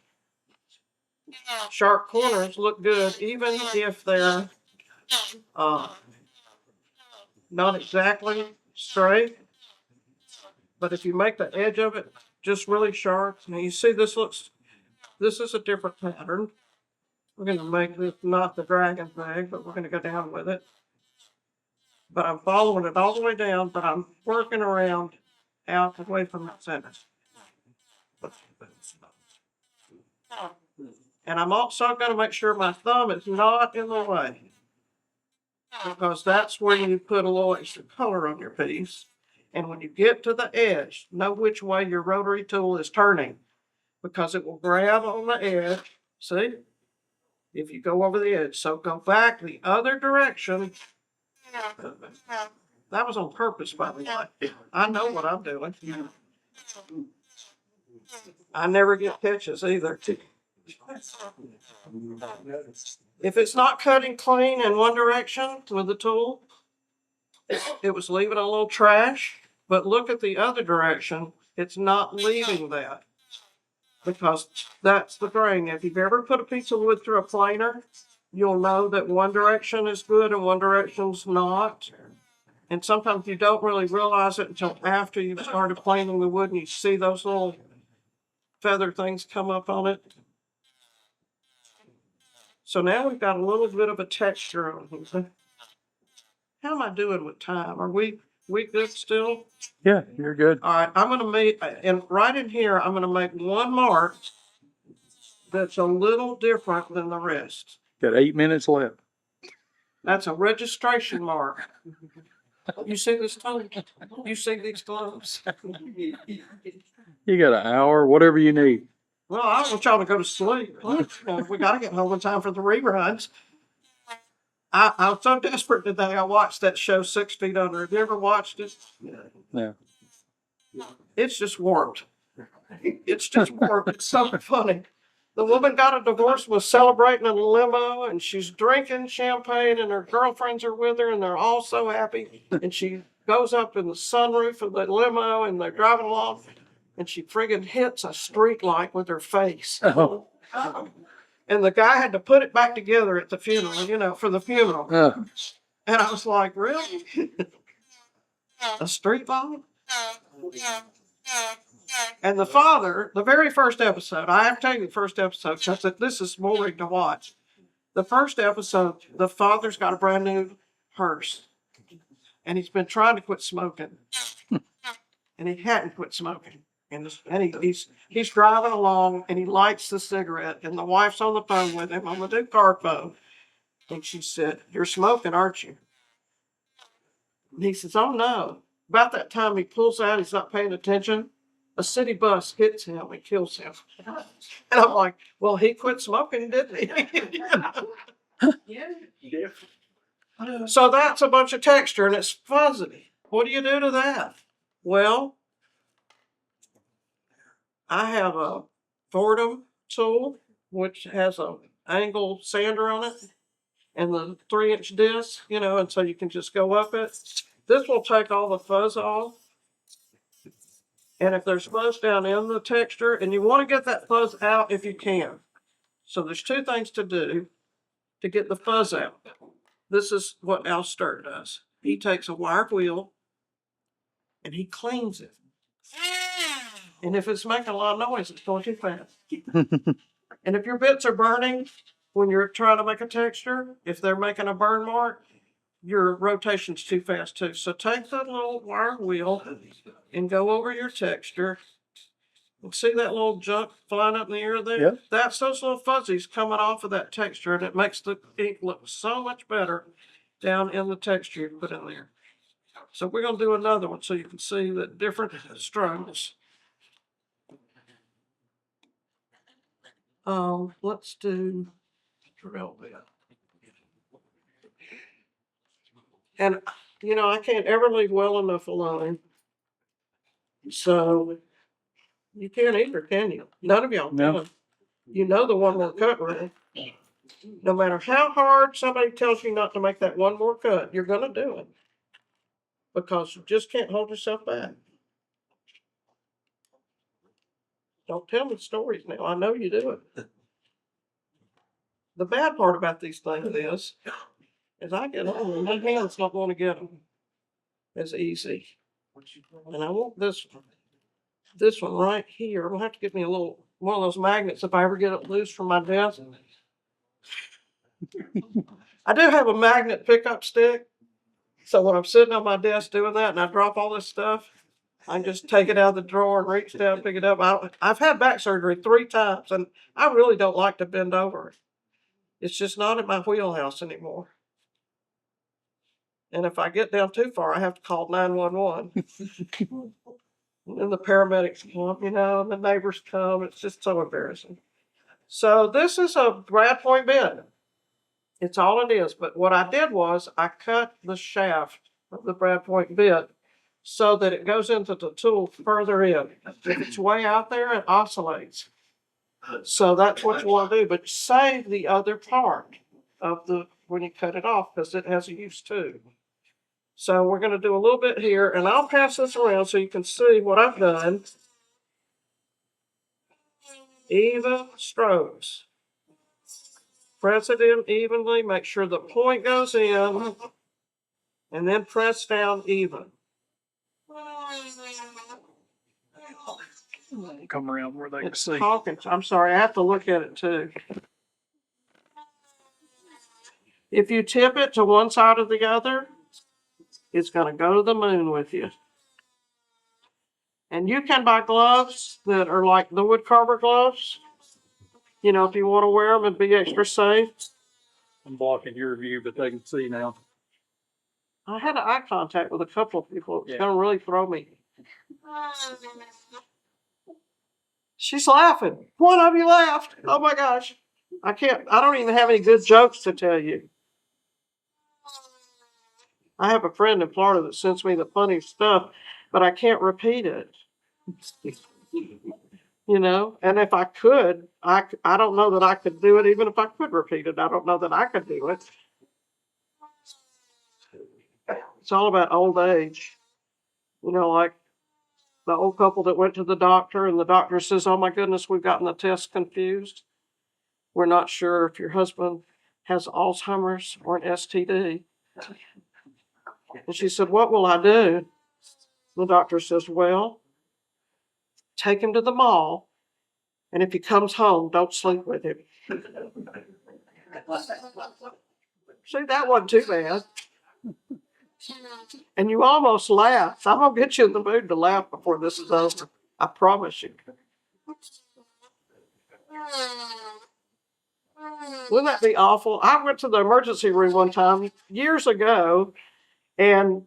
Sharp corners look good even if they're not exactly straight. But if you make the edge of it just really sharp, now you see this is a different pattern. We're going to make this not the dragon thing, but we're going to go down with it. But I'm following it all the way down, but I'm working around out away from the center. And I'm also going to make sure my thumb is not in the way, because that's where you put a little extra color on your piece. And when you get to the edge, know which way your rotary tool is turning, because it will grab on the edge. See? If you go over the edge. So go back the other direction. That was on purpose, by the way. I know what I'm doing. I never get catches either. If it's not cutting clean in one direction with the tool, it was leaving a little trash. But look at the other direction. It's not leaving that because that's the grain. If you've ever put a piece of wood through a planer, you'll know that one direction is good and one direction's not. And sometimes you don't really realize it until after you've started planing the wood and you see those little feather things come up on it. So now we've got a little bit of a texture on here. How am I doing with time? Are we good still? Yeah, you're good. All right, I'm gonna make, and right in here, I'm gonna make one mark that's a little different than the rest. Got 8 minutes left. That's a registration mark. You see this tongue? You see these gloves? You got an hour, whatever you need. Well, I don't want y'all to go to sleep. We gotta get home in time for the reruns. I was so desperate today, I watched that show 6 Feet Under. Have you ever watched it? Yeah. It's just warped. It's just warped. It's so funny. The woman got a divorce, was celebrating in a limo, and she's drinking champagne, and her girlfriends are with her, and they're all so happy. And she goes up in the sunroof of the limo, and they're driving along, and she friggin' hits a street light with her face. Oh. And the guy had to put it back together at the funeral, for the funeral. And I was like, really? A street light? And the father, the very first episode, I have to tell you the first episode because this is boring to watch. The first episode, the father's got a brand new hearse. And he's been trying to quit smoking. And he hadn't quit smoking. And he's driving along and he lights the cigarette. And the wife's on the phone with him on the new car phone. And she said, "You're smoking, aren't you?" And he says, "Oh, no." About that time he pulls out, he's not paying attention. A city bus hits him and kills him. And I'm like, well, he quit smoking, didn't he? Yeah. So that's a bunch of texture and it's fuzzy. What do you do to that? Well, I have a Fordham tool, which has a angle sander on it and the 3-inch disc, and so you can just go up it. This will take all the fuzz off. And if there's fuzz down in the texture, and you want to get that fuzz out if you can. So there's 2 things to do to get the fuzz out. This is what Al Sturt does. He takes a wire wheel and he cleans it. And if it's making a lot of noise, it's going too fast. And if your bits are burning when you're trying to make a texture, if they're making a burn mark, your rotation's too fast too. So take the little wire wheel and go over your texture. And see that little junk flying up in the air there? Yep. That's those little fuzzies coming off of that texture, and it makes the ink look so much better down in the texture you put in there. So we're going to do another one so you can see the different strokes. Let's do drill bit. And, I can't ever leave well enough alone. So you can't either, can you? None of y'all No. can. You know the one more cut rule. No matter how hard somebody tells you not to make that one more cut, you're going to do it. Because you just can't hold yourself back. Don't tell me stories now. I know you do it. The bad part about these things is I get older and my hands don't want to get them as easy. And I want this one right here. I'm gonna have to get me one of those magnets if I ever get it loose from my desk. I do have a magnet pickup stick. So when I'm sitting on my desk doing that and I drop all this stuff, I can just take it out of the drawer and reach down and pick it up. I've had back surgery 3 times and I really don't like to bend over. It's just not in my wheelhouse anymore. And if I get down too far, I have to call 911. And then the paramedics come, and the neighbors come. It's just so embarrassing. So this is a grad point bit. It's all it is. But what I did was I cut the shaft of the brad point bit so that it goes into the tool further in. If it's way out there, it oscillates. So that's what you want to do. But save the other part of when you cut it off because it has a use too. So we're gonna do a little bit here, and I'll pass this around so you can see what I've done. Even strokes. Press it in evenly, make sure the point goes in, and then press down even. Come around where they can It's see. talking. I'm sorry, I have to look at it too. If you tip it to one side or the other, it's going to go to the moon with you. And you can buy gloves that are like the wood carver gloves. You know, if you want to wear them and be extra safe. I'm blocking your view, but they can see now. I had eye contact with a couple of people. It was Yeah. going to really throw me. She's laughing. One of you laughed. Oh my gosh. I don't even have any good jokes to tell you. I have a friend in Florida that sends me the funny stuff, but I can't repeat it. You know, and if I could, I don't know that I could do it even if I could repeat it. I don't know that I could do it. It's all about old age. You know, like the old couple that went to the doctor and the doctor says, "Oh my goodness, we've gotten the test confused. We're not sure if your husband has Alzheimer's or an STD." And she said, "What will I do?" The doctor says, "Well, take him to the mall, and if he comes home, don't sleep with him." See, that wasn't too bad. And you almost laughed. I'm going to get you in the mood to laugh before this is over. I promise you. Wouldn't that be awful? I went to the emergency room one time years ago, and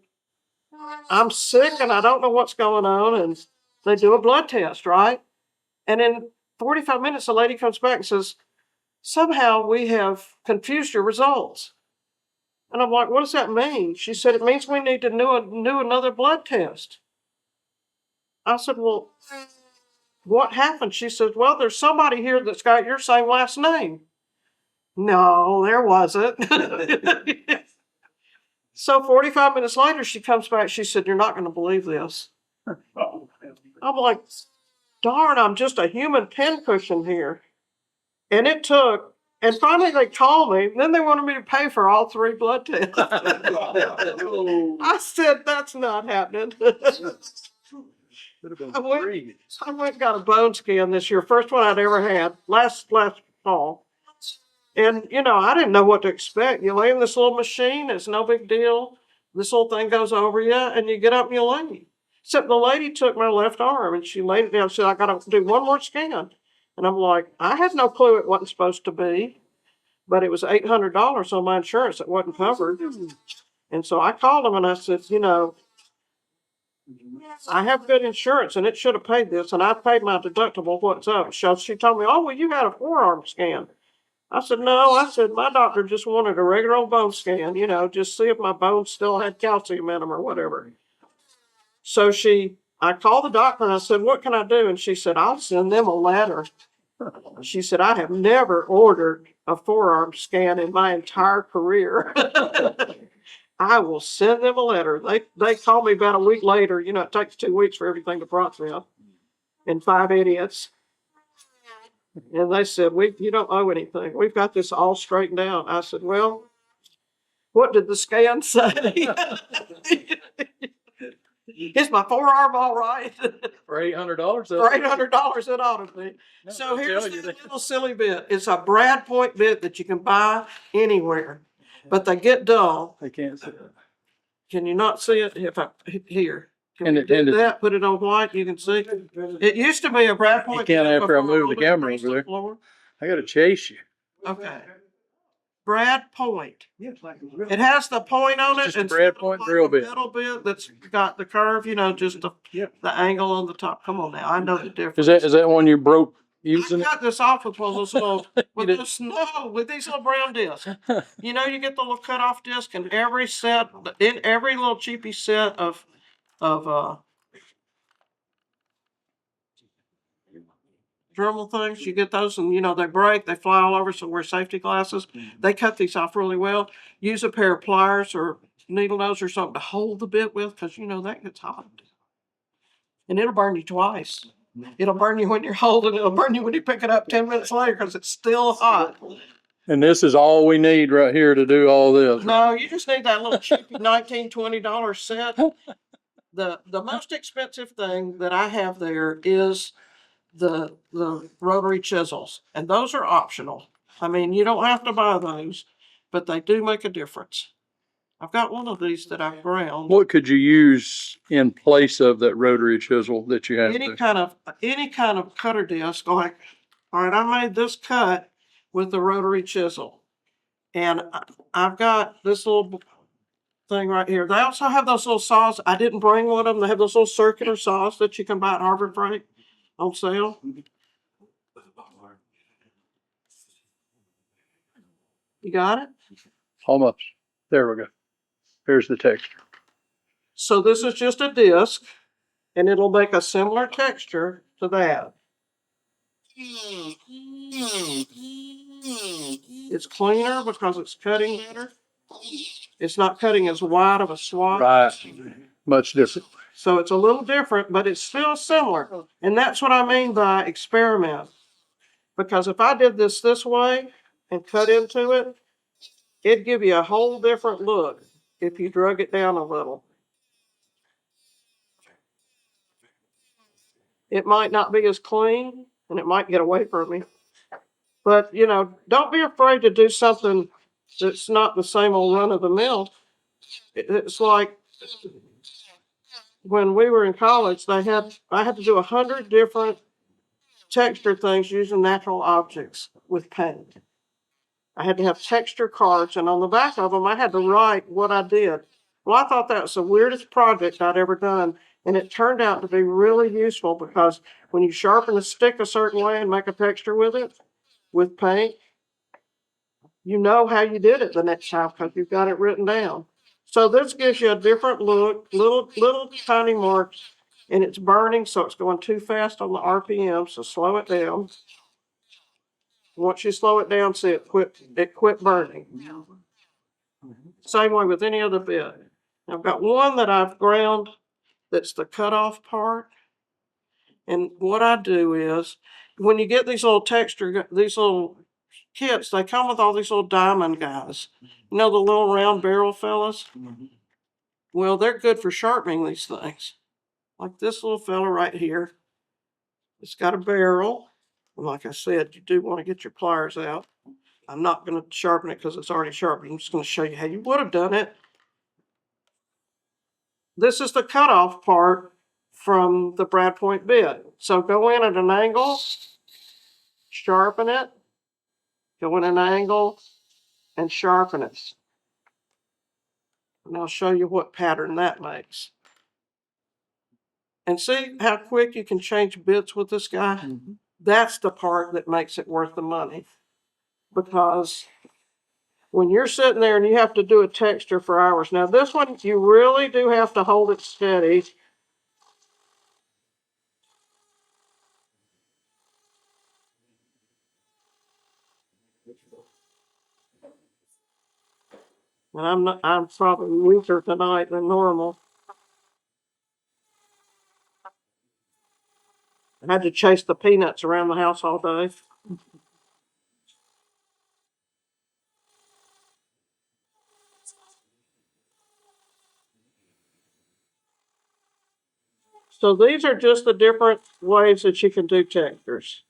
I'm sick and I don't know what's going on. And they do a blood test, right? And in 45 minutes, the lady comes back and says, "Somehow we have confused your results." And I'm like, "What does that mean?" She said, "It means we need to do another blood test." I said, "Well, what happened?" She said, "Well, there's somebody here that's got your same last name." No, there wasn't. So 45 minutes later, she comes back. She said, "You're not going to believe this." I'm like, darn, I'm just a human pincushion here. And it took, and finally they called me. Then they wanted me to pay for all 3 blood tests. I said, "That's not happening." I went and got a bone scan this year. First one I'd ever had, last fall. And, you know, I didn't know what to expect. You lay in this little machine, it's no big deal. This little thing goes over you, and you get up and you leave. Except the lady took my left arm, and she laid it down and said, "I got to do one more scan." And I'm like, I had no clue it wasn't supposed to be, but it was $800 on my insurance that wasn't covered. And so I called them and I said, "You know, I have good insurance and it should have paid this, and I paid my deductible. What's up?" So she told me, "Oh, well, you had a forearm scan." I said, "No," I said, "My doctor just wanted a regular old bone scan, you know, just see if my bones still had calcium in them or whatever." So I called the doctor and I said, "What can I do?" And she said, "I'll send them a letter." She said, "I have never ordered a forearm scan in my entire career." "I will send them a letter." They called me about a week later. You know, it takes 2 weeks for everything to process. And 5 idiots. And they said, "You don't owe anything. We've got this all straightened out." I said, "Well, what did the scan say?" "Is my forearm all right?" For $800, For $800, it ought to be. So here's the little silly bit. It's a Brad point bit that you can buy anywhere, but they get dull. They can't see it. Can you not see it? If I here, can And you it- do and it- that? Put it on white. You can see. It used to be a Brad point. You can't bit after I before move all the this camera grease over on the there. floor. I got to chase you. Okay. Brad point. It has the point on it. Just a instead Brad of point like drill a bit. Metal bit that's got the curve. You know, just the angle on the top. Come on now, I know the difference. Is that one you broke I using it? cut this off with one of those little, with did- this, no, with these little brown discs. You know, you get the little cut off disc in every set, in every little cheapy set of Dremel things. You get those and, you know, they break, they fly all over, so wear safety glasses. They cut these off really well. Use a pair of pliers or needle nose or something to hold the bit with, because you know that gets hot. And it'll burn you twice. It'll burn you when you're holding it. It'll burn you when you pick it up 10 minutes later because it's still hot. And this is all we need right here to do all this. No, you just need that little cheap $19, $20 set. The most expensive thing that I have there is the rotary chisels, and those are optional. I mean, you don't have to buy those, but they do make a difference. I've got one of these that I've ground. What could you use in place of that rotary chisel that you have Any there? kind of cutter disc. Like, all right, I made this cut with the rotary chisel, and I've got this little thing right here. They also have those little saws. I didn't bring one of them. They have those little circular saws that you can buy at Harbor Freight on sale. You got it? Almost. There we go. Here's the texture. So this is just a disc, and it'll make a similar texture to that. It's cleaner because it's cutting better. It's not cutting as wide of a swath. Right. Much different. So it's a little different, but it's still similar. And that's what I mean by experiment. Because if I did this way and cut into it, it'd give you a whole different look if you drug it down a little. It might not be as clean, and it might get away from me. But, you know, don't be afraid to do something that's not the same old run of the mill. It's like when we were in college, I had to do 100 different texture things using natural objects with paint. I had to have texture cards, and on the back of them, I had to write what I did. Well, I thought that was the weirdest project I'd ever done, and it turned out to be really useful because when you sharpen a stick a certain way and make a texture with it, with paint, you know how you did it the next time because you've got it written down. So this gives you a different look, little tiny marks, and it's burning, so it's going too fast on the RPM, so slow it down. Once you slow it down, see it quit burning. Same way with any other bit. I've got one that I've ground that's the cutoff part. And what I do is, when you get these little kits, they come with all these little diamond guys. You know, the little round barrel fellas? Well, they're good for sharpening these things. Like this little fella right here. It's got a barrel. And like I said, you do want to get your pliers out. I'm not going to sharpen it because it's already sharpened. I'm just going to show you how you would have done it. This is the cutoff part from the brad point bit. So go in at an angle, sharpen it, go in an angle, and sharpen it. And I'll show you what pattern that makes. And see how quick you can change bits with this guy? Mm-hmm. That's the part that makes it worth the money. Because when you're sitting there and you have to do a texture for hours. Now this one, you really do have to hold it steady. And I'm probably weaker tonight than normal. I had to chase the peanuts around the house all day. So these are just the different ways that you can do textures.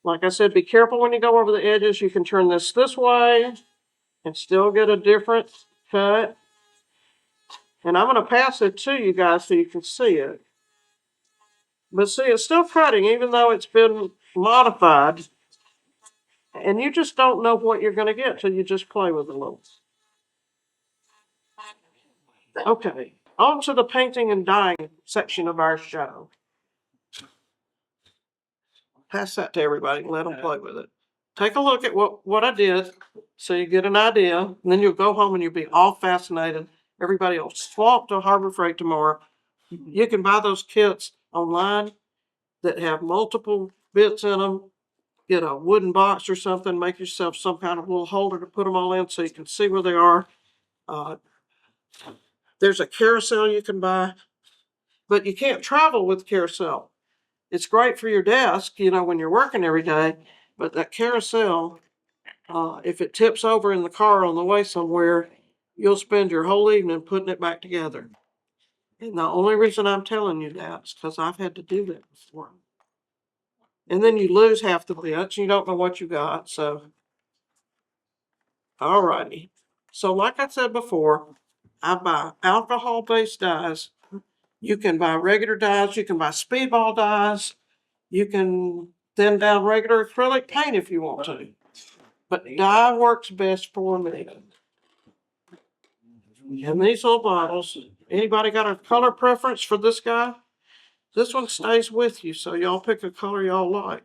Like I said, be careful when you go over the edges. You can turn this way and still get a different cut. And I'm going to pass it to you guys so you can see it. But see, it's still cutting even though it's been modified. And you just don't know what you're going to get till you just play with it a little. Okay, on to the painting and dyeing section of our show. Pass that to everybody and let them play with it. Take a look at what I did so you get an idea. And then you'll go home and you'll be all fascinated. Everybody will swamp to Harbor Freight tomorrow. You can buy those kits online that have multiple bits in them. Get a wooden box or something. Make yourself some kind of little holder to put them all in so you can see where they are. There's a carousel you can buy, but you can't travel with carousel. It's great for your desk, you know, when you're working every day, but that carousel, if it tips over in the car on the way somewhere, you'll spend your whole evening putting it back together. And the only reason I'm telling you that is because I've had to do that before. And then you lose half the bits, you don't know what you got, so. All righty. So like I said before, I buy alcohol-based dyes. You can buy regular dyes, you can buy speedball dyes, you can thin down regular acrylic paint if you want to. But dye works best for me. And these little bottles, anybody got a color preference for this guy? This one stays with you, so y'all pick a color y'all like.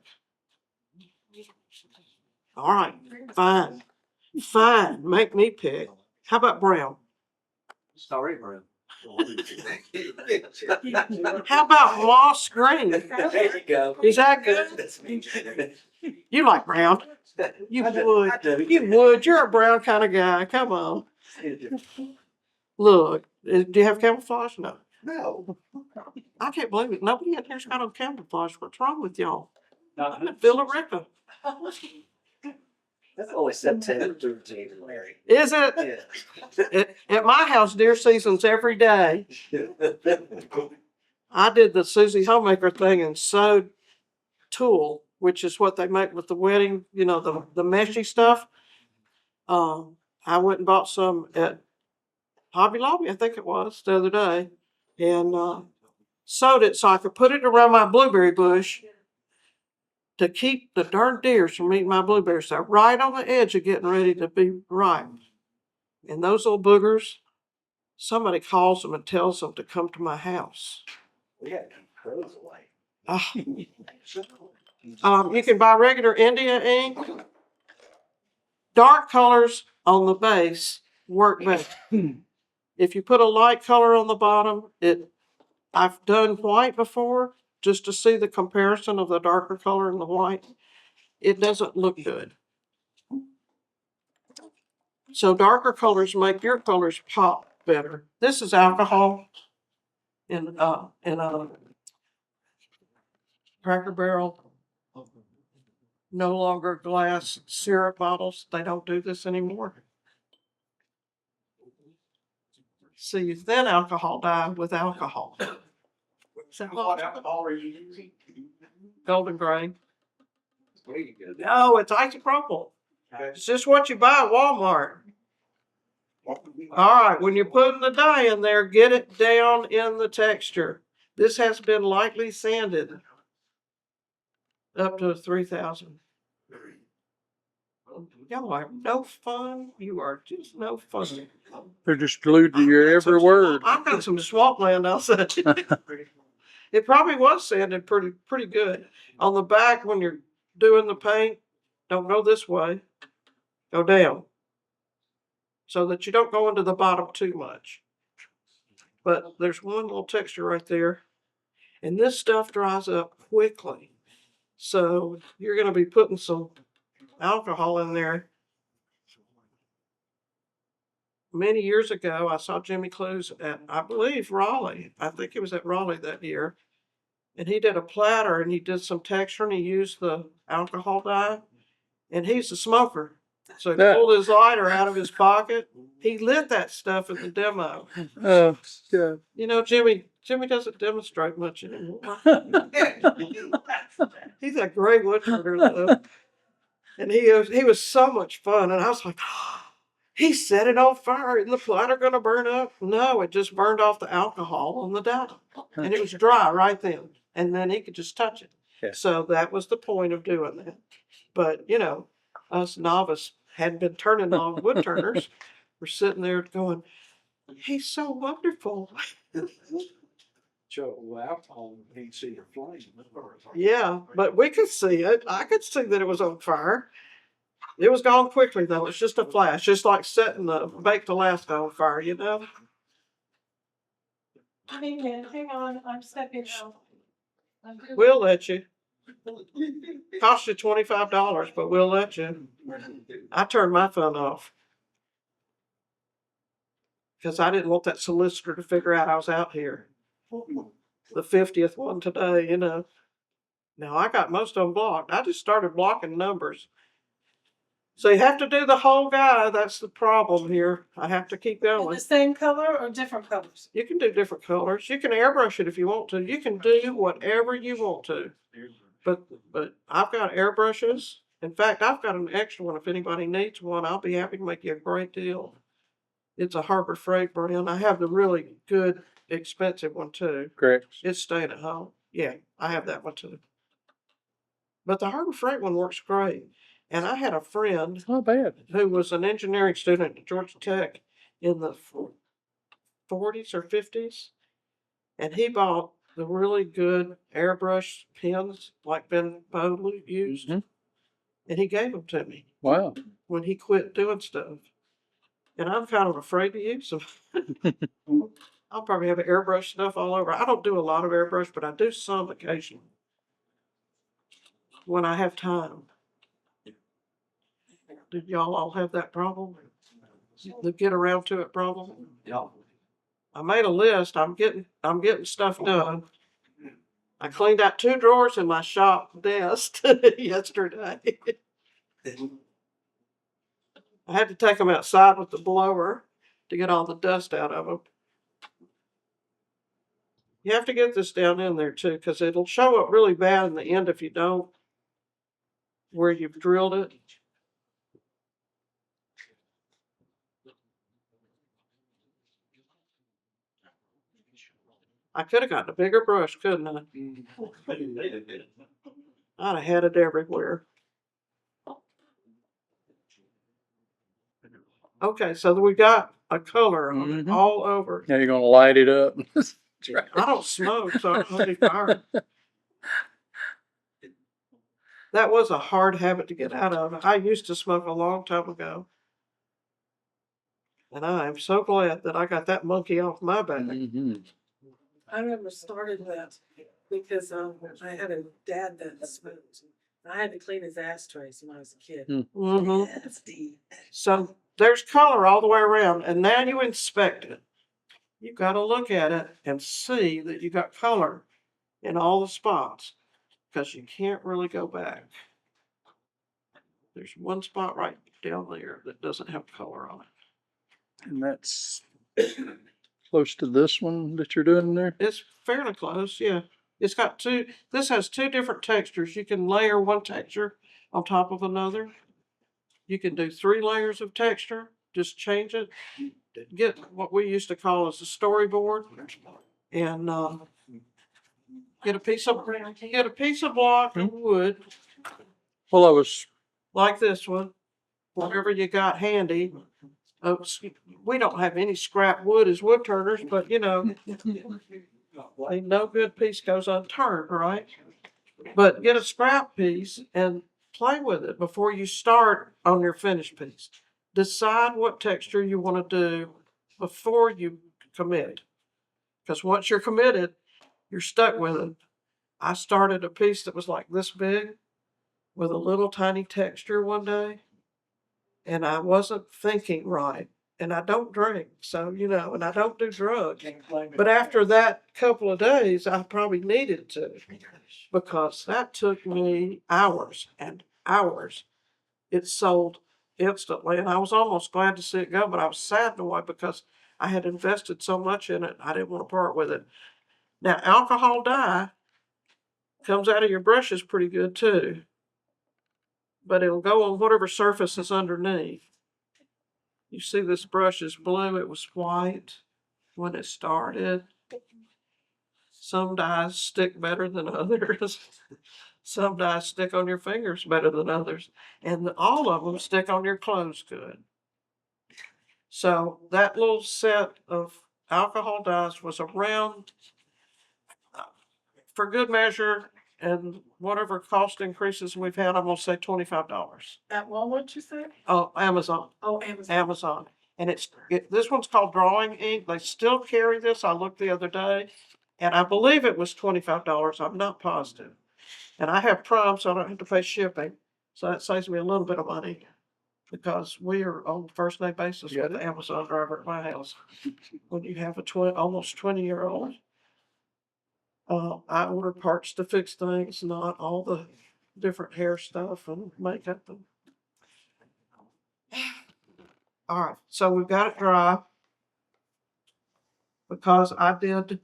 All right, fine. Fine, make me pick. How about brown? Sorry, brown. How about moss green? There you go. Is that good? You like brown? You would. I do. You would. You're a brown kind of guy. Come on. Look, do you have camouflage? No. No. I can't believe it. Nobody in here's got on camouflage. What's wrong with y'all? No, I'm in Villarica. that's only September 13th, Larry. Is it? Yeah. At my house, deer season's every day. I did the Susie Homemaker thing and sewed tulle, which is what they make with the wedding, you know, the meshy stuff. I went and bought some at Hobby Lobby, I think it was, the other day, and sewed it so I could put it around my blueberry bush to keep the darn deers from eating my blueberries. They're right on the edge of getting ready to be ripe. And those little boogers, somebody calls them and tells them to come to my house. We got to keep crows away. You can buy regular India ink. Dark colors on the base work better. If you put a light color on the bottom, I've done white before just to see the comparison of the darker color and the white. It doesn't look good. So darker colors make your colors pop better. This is alcohol in a Cracker Barrel. No longer glass syrup bottles. They don't do this anymore. So you thin alcohol dye with alcohol. So what alcohol are you using? Golden grain. There you go. No, it's isopropyl. It's just what you buy at Walmart. All right, when you're putting the dye in there, get it down in the texture. This has been lightly sanded up to 3,000. Y'all are no fun. You are just no fun. They're just glued to your every word. I've got some swampland outside. It probably was sanded pretty good. On the back, when you're doing the paint, don't go this way. Go down. So that you don't go into the bottom too much. But there's one little texture right there. And this stuff dries up quickly. So you're going to be putting some alcohol in there. Many years ago, I saw Jimmy Clues at, I believe, Raleigh. I think it was at Raleigh that year. And he did a platter and he did some texture and he used the alcohol dye. And he's a smoker. So he pulled his lighter out of his pocket. He lit that stuff at the demo. Oh, yeah. You know, Jimmy doesn't demonstrate much anymore. He's a great woodturner though. And he was so much fun. And I was like, he set it on fire. Isn't the platter going to burn up? No, it just burned off the alcohol on the dye. And it was dry right then. And then he could just touch it. Yeah. So that was the point of doing that. But, you know, us novice hadn't been turning on woodturners. We're sitting there going, he's so wonderful. Joe, alcohol, you can see the flame. Yeah, but we could see it. I could see that it was on fire. It was gone quickly though. It's just a flash, just like setting the baked Alaska on fire, you know? Hang on, I'm stepping out. We'll let you. Cost you $25, but we'll let you. I turned my phone off. Cause I didn't want that solicitor to figure out I was out here. The 50th one today, you know. Now I got most of them blocked. I just started blocking numbers. So you have to do the whole guy. That's the problem here. I have to keep In going. the same color or different colors? You can do different colors. You can airbrush it if you want to. You can do whatever you want to. But I've got airbrushes. In fact, I've got an extra one. If anybody needs one, I'll be happy to make you a great deal. It's a Harbor Freight brand. I have the really good, expensive one too. Correct. It's staying at home. Yeah, I have that one too. But the Harbor Freight one works great. And I had a friend It's not bad. who was an engineering student at Georgia Tech in the 40s or 50s. And he bought the really good airbrush pens like Ben Bowley used. Mhm. And he gave them to me Wow. when he quit doing stuff. And I'm kind of afraid to use them. I'll probably have airbrush stuff all over. I don't do a lot of airbrush, but I do some occasionally when I have time. Did y'all all have that problem? The get around to it problem? Yeah. I made a list. I'm getting stuff done. I cleaned out 2 drawers in my shop desk yesterday. I had to take them outside with the blower to get all the dust out of them. You have to get this down in there too, because it'll show up really bad in the end if you don't, where you've drilled it. I could have gotten a bigger brush, couldn't I? I'd have had it everywhere. Okay, so we got a color on it Mhm. all over. Now you're gonna light it up. I don't smoke, so I don't need fire. That was a hard habit to get out of. I used to smoke a long time ago. And I am so glad that I got that monkey off my back. Mhm. I never started that because I had a dad that smoked. I had to clean his ashtrays when I was a kid. Mm-hmm. Nasty. So there's color all the way around, and now you inspect it. You got to look at it and see that you got color in all the spots, because you can't really go back. There's one spot right down there that doesn't have color on it. And that's close to this one that you're doing there. It's fairly close, yeah. It's got two. This has 2 different textures. You can layer one texture on top of another. You can do 3 layers of texture. Just change it. Get what we used to call as a storyboard, and get a piece of block of wood Well, I was like this one, whatever you got handy. We don't have any scrap wood as woodturners, but you know, no good piece goes unturned, right? But get a scrap piece and play with it before you start on your finished piece. Decide what texture you want to do before you commit. Because once you're committed, you're stuck with it. I started a piece that was like this big with a little tiny texture one day, and I wasn't thinking right. And I don't drink, so you know, and I don't do drugs. But after that couple of days, I probably needed to, because that took me hours and hours. It sold instantly, and I was almost glad to see it go, but I was sad in a way because I had invested so much in it. I didn't want to part with it. Now, alcohol dye comes out of your brushes pretty good too, but it'll go on whatever surface is underneath. You see this brush is blue. It was white when it started. Some dyes stick better than others. Some dyes stick on your fingers better than others. And all of them stick on your clothes good. So that little set of alcohol dyes was around, for good measure, and whatever cost increases we've had, I'm gonna say $25. At Walmart, you said? Oh, Amazon. Oh, Amazon. Amazon. And this one's called drawing ink. They still carry this. I looked the other day, and I believe it was $25. I'm not positive. And I have Prime, so I don't have to pay shipping. So that saves me a little bit of money. because we are on first name basis You got with the Amazon driver at my house. When you have a almost 20-year-old, I order parts to fix things, not all the different hair stuff and makeup. All right, so we've got it dry because I did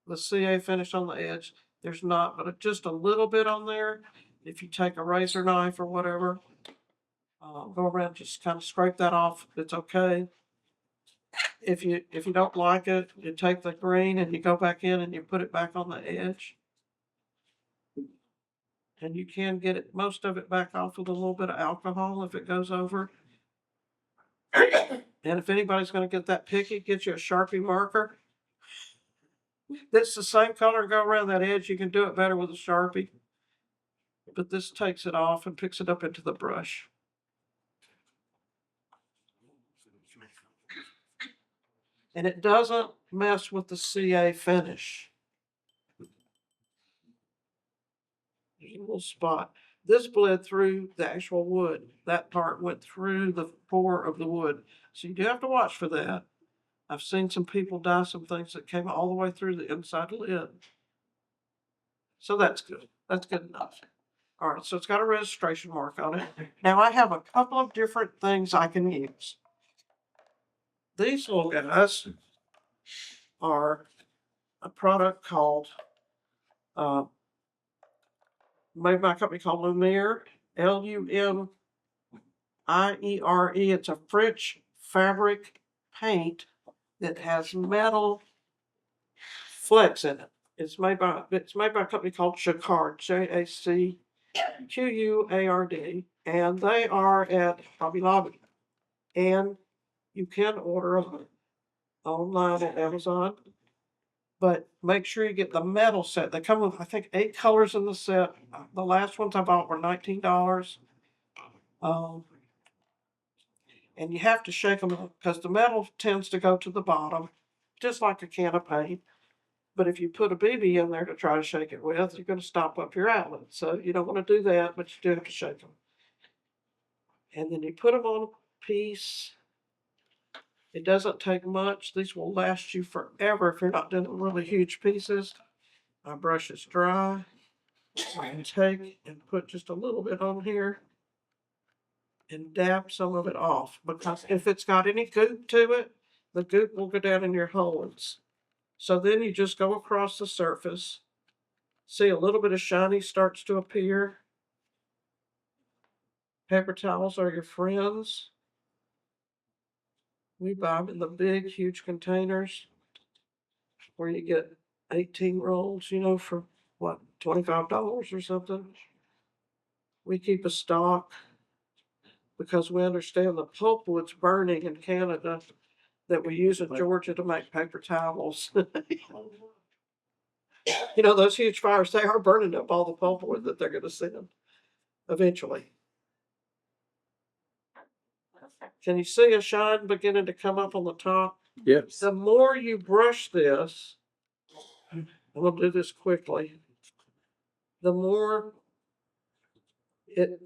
the CA finish on the edge. There's not, but just a little bit on there. If you take a razor knife or whatever, go around, just kind of scrape that off. It's okay. If you don't like it, you take the green and you go back in and you put it back on the edge. And you can get it, most of it back off with a little bit of alcohol if it goes over. And if anybody's going to get that picky, get you a Sharpie marker. That's the same color, go around that edge. You can do it better with a Sharpie. But this takes it off and picks it up into the brush. And it doesn't mess with the CA finish. There's a little spot. This bled through the actual wood. That part went through the pore of the wood. So you do have to watch for that. I've seen some people dye some things that came all the way through the inside lid. So that's good. That's good enough. All right, so it's got a registration mark on it. Now I have a couple of different things I can use. These little guys are a product called, made by a company called Lumiere, Lumiere. It's a French fabric paint that has metal flecks in it. It's made by a company called Jacquard, Jacquard, and they are at Hobby Lobby. And you can order them online at Amazon, but make sure you get the metal set. They come with, I think, 8 colors in the set. The last ones I bought were $19. And you have to shake them up because the metal tends to go to the bottom, just like a can of paint. But if you put a BB in there to try to shake it with, you're going to stop up your outlet. So you don't want to do that, but you do have to shake them. And then you put them on a piece. It doesn't take much. These will last you forever if you're not doing really huge pieces. My brush is dry. I can take and put just a little bit on here and dab some of it off, because if it's got any goop to it, the goop will go down in your holes. So then you just go across the surface. See, a little bit of shiny starts to appear. Paper towels are your friends. We buy them in the big, huge containers where you get 18 rolls, for what, $25 or something. We keep a stock because we understand the pulpwood's burning in Canada that we use in Georgia to make paper towels. Those huge fires, they are burning up all the pulpwood that they're going to send eventually. Can you see a shine beginning to come up on the top? Yes. The more you brush this, and we'll do this quickly, the more it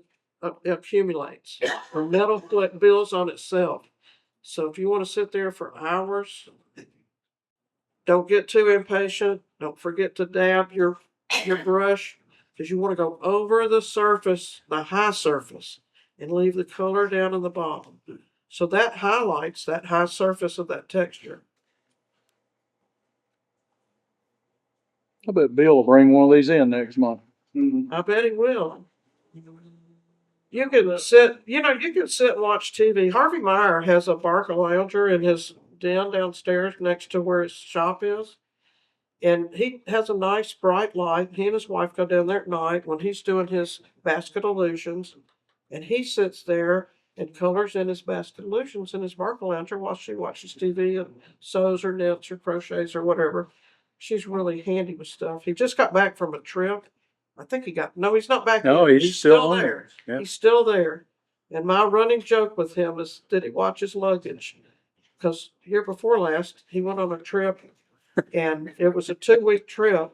accumulates. The metal builds on itself. So if you want to sit there for hours, don't get too impatient. Don't forget to dab your brush, because you want to go over the surface, the high surface, and leave the color down in the bottom. So that highlights that high surface of that texture. I bet Bill will bring one of these in next month. I bet he will. You can sit and watch TV. Harvey Meyer has a Barker lounger in his den downstairs next to where his shop is. And he has a nice bright light. He and his wife go down there at night when he's doing his basket illusions. And he sits there and colors in his basket illusions in his Barker lounger while she watches TV and sews or knits or crochets or whatever. She's really handy with stuff. He just got back from a trip. I think he's not back No, yet. he's still on there. Yeah. He's still there. And my running joke with him is that he watches luggage. Because year before last, he went on a trip, and it was a 2-week trip.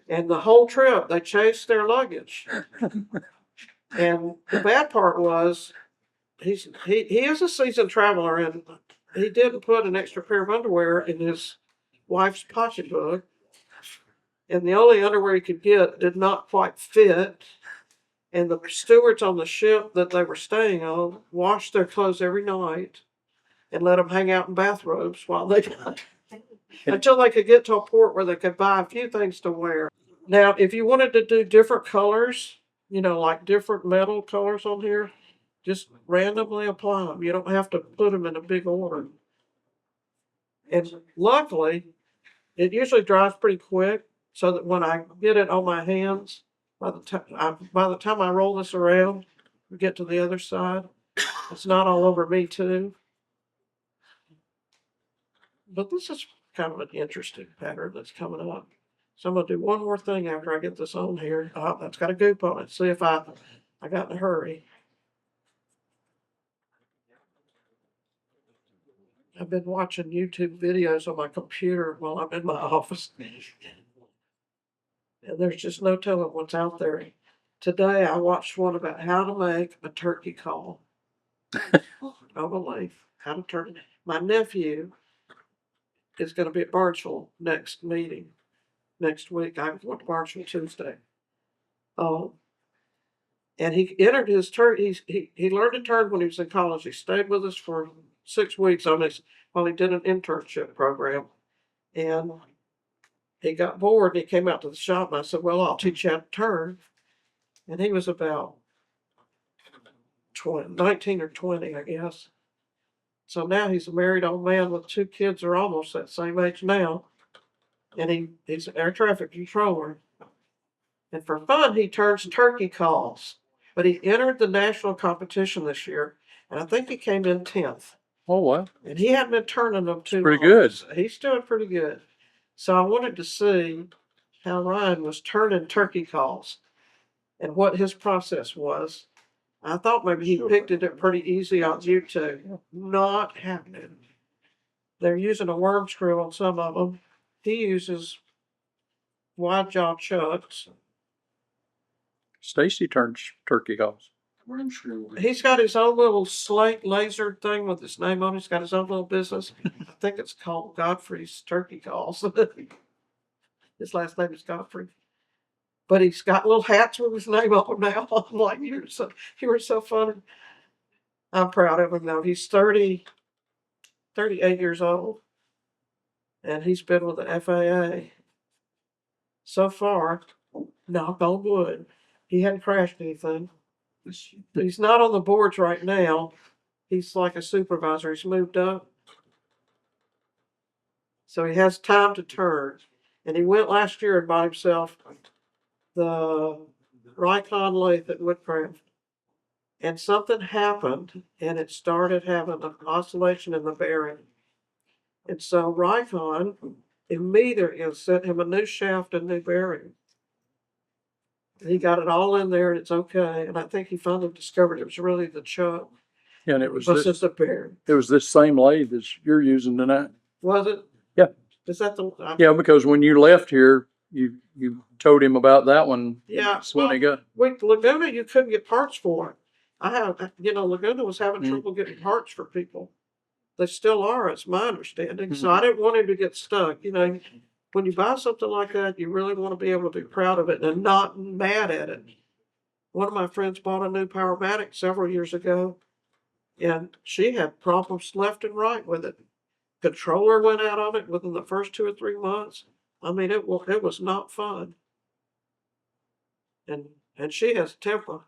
And the whole trip, they chased their luggage. And the bad part was, he is a seasoned traveler, and he didn't put an extra pair of underwear in his wife's pocketbook. And the only underwear he could get did not quite fit. And the stewards on the ship that they were staying on washed their clothes every night and let them hang out in bathrobes while they until they could get to a port where they could buy a few things to wear. Now, if you wanted to do different colors, like different metal colors on here, just randomly apply them. You don't have to put them in a big order. And luckily, it usually dries pretty quick, so that when I get it on my hands, by the time I roll this around, get to the other side, it's not all over me too. But this is kind of an interesting pattern that's coming up. So I'm gonna do one more thing after I get this on here. That's got a goop on it. See if I got in a hurry. I've been watching YouTube videos on my computer while I'm in my office. And there's just no telling what's out there. Today I watched one about how to make a turkey call. No belief. How to turn. My nephew is going to be at Barnesville next meeting. Next week. I went to Barnesville Tuesday. And he entered his turn. He learned to turn when he was in college. He stayed with us for 6 weeks while he did an internship program. And he got bored and he came out to the shop and I said, well, I'll teach you how to turn. And he was about 19 or 20, I guess. So now he's a married old man with 2 kids who are almost that same age now. And he's an air traffic controller. And for fun, he turns turkey calls. But he entered the national competition this year, and I think he came in 10th. Oh, wow. And he hadn't been turning them too Pretty long. good. He's doing pretty good. So I wanted to see how Ryan was turning turkey calls and what his process was. I thought maybe he picked it up pretty easy on YouTube. Not happening. They're using a worm screw on some of them. He uses wide jaw chucks. Stacy turns turkey calls. He's got his own little slate laser thing with his name on it. He's got his own little business. I think it's called Godfrey's Turkey Calls. His last name is Godfrey. But he's got little hats with his name on them now. I'm like, you were so funny. I'm proud of him though. He's 38 years old. And he's been with the FAA. So far, knock on wood, he hadn't crashed anything. He's not on the boards right now. He's like a supervisor. He's moved up. So he has time to turn. And he went last year and bought himself the Rikon lathe at Woodcraft. And something happened and it started having an oscillation in the bearing. And so Rikon immediately sent him a new shaft and new bearing. And he got it all in there and it's okay. And I think he finally discovered it was really the chuck. And it was Just the bearing. it was this same lathe as you're using tonight. Was it? Yeah. Is that the? Yeah, because when you left here, you told him about that one. Yeah. That's when he got. With Laguna, you couldn't get parts for it. Laguna was having trouble getting parts for people. They still are, it's my understanding. So I didn't want him to get stuck. When you buy something like that, you really want to be able to be proud of it and not mad at it. One of my friends bought a new Powermatic several years ago, and she had problems left and right with it. Controller went out on it within the first 2 or 3 months. I mean, it was not fun. And she has a temper.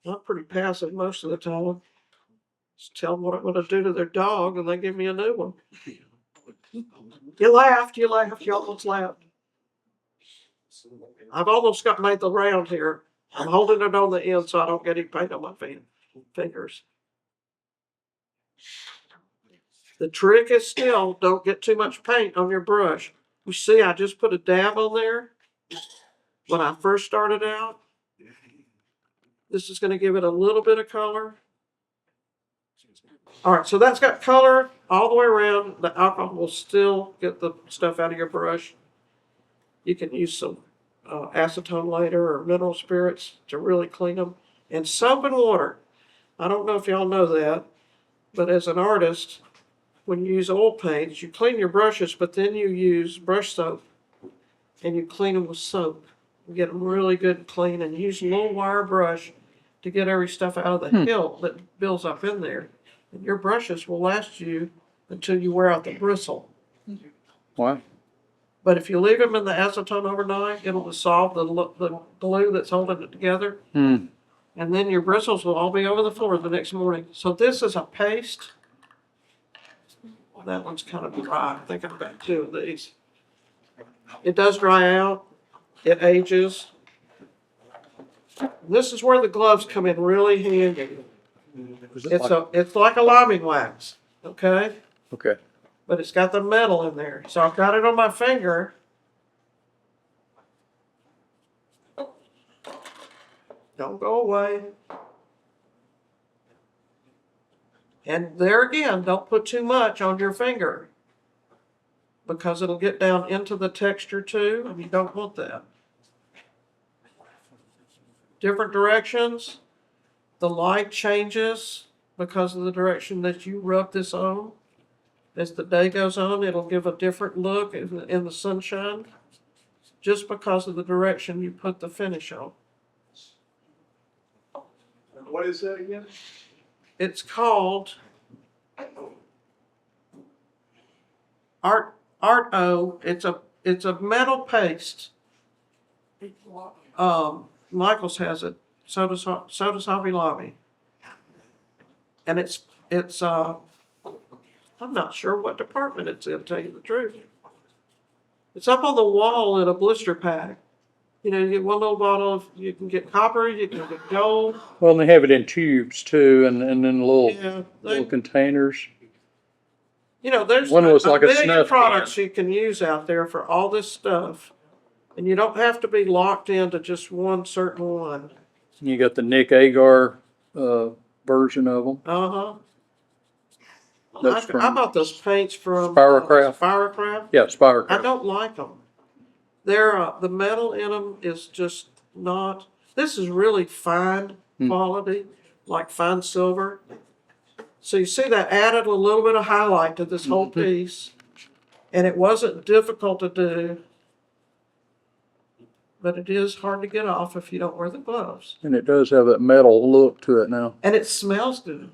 I'm pretty passive most of the time. Just tell them what I'm going to do to their dog, and they give me a new one. You laughed, you almost laughed. I've almost made the round here. I'm holding it on the end so I don't get any paint on my fingers. The trick is still, don't get too much paint on your brush. You see, I just put a dab on there when I first started out. This is going to give it a little bit of color. All right, so that's got color all the way around. The alcohol will still get the stuff out of your brush. You can use some acetone later or mineral spirits to really clean them. And soap and water. I don't know if y'all know that, but as an artist, when you use oil paints, you clean your brushes, but then you use brush soap and you clean them with soap. You get them really good and clean and use a little wire brush to get every stuff out of the hilt that builds up in there. And your brushes will last you until you wear out the bristle. Wow. But if you leave them in the acetone overnight, it'll dissolve the glue that's holding it together. Hmm. And then your bristles will all be over the floor the next morning. So this is a paste. That one's kind of dry. I think I've got two of these. It does dry out. It ages. This is where the gloves come in really handy. It's like a liming wax, okay? Okay. But it's got the metal in there. So I've got it on my finger. Don't go away. And there again, don't put too much on your finger because it'll get down into the texture too, and you don't want that. Different directions. The light changes because of the direction that you rub this on. As the day goes on, it'll give a different look in the sunshine just because of the direction you put the finish on. What is that again? It's called Art O. It's a metal paste. Michael's has it. So does Hobby Lobby. And it's I'm not sure what department it's in, to tell you the truth. It's up on the wall in a blister pack. You know, you get one little bottle you can get copper, you can get gold. Well, they have it in tubes too, and then little Yeah, little containers. you know, there's One was like a million snuff can. products you can use out there for all this stuff. And you don't have to be locked into just one certain one. You got the Nick Agar version of them. Uh-huh. That's I from bought those paints from Spirocraft. Spirocraft. Yeah, I Spirocraft. don't like them. They're the metal in them is just not. This is really fine quality, like fine silver. So you see that added a little bit of highlight to this whole piece, and it wasn't difficult to do. But it is hard to get off if you don't wear the gloves. And it does have that metal look to it now. And it smells good.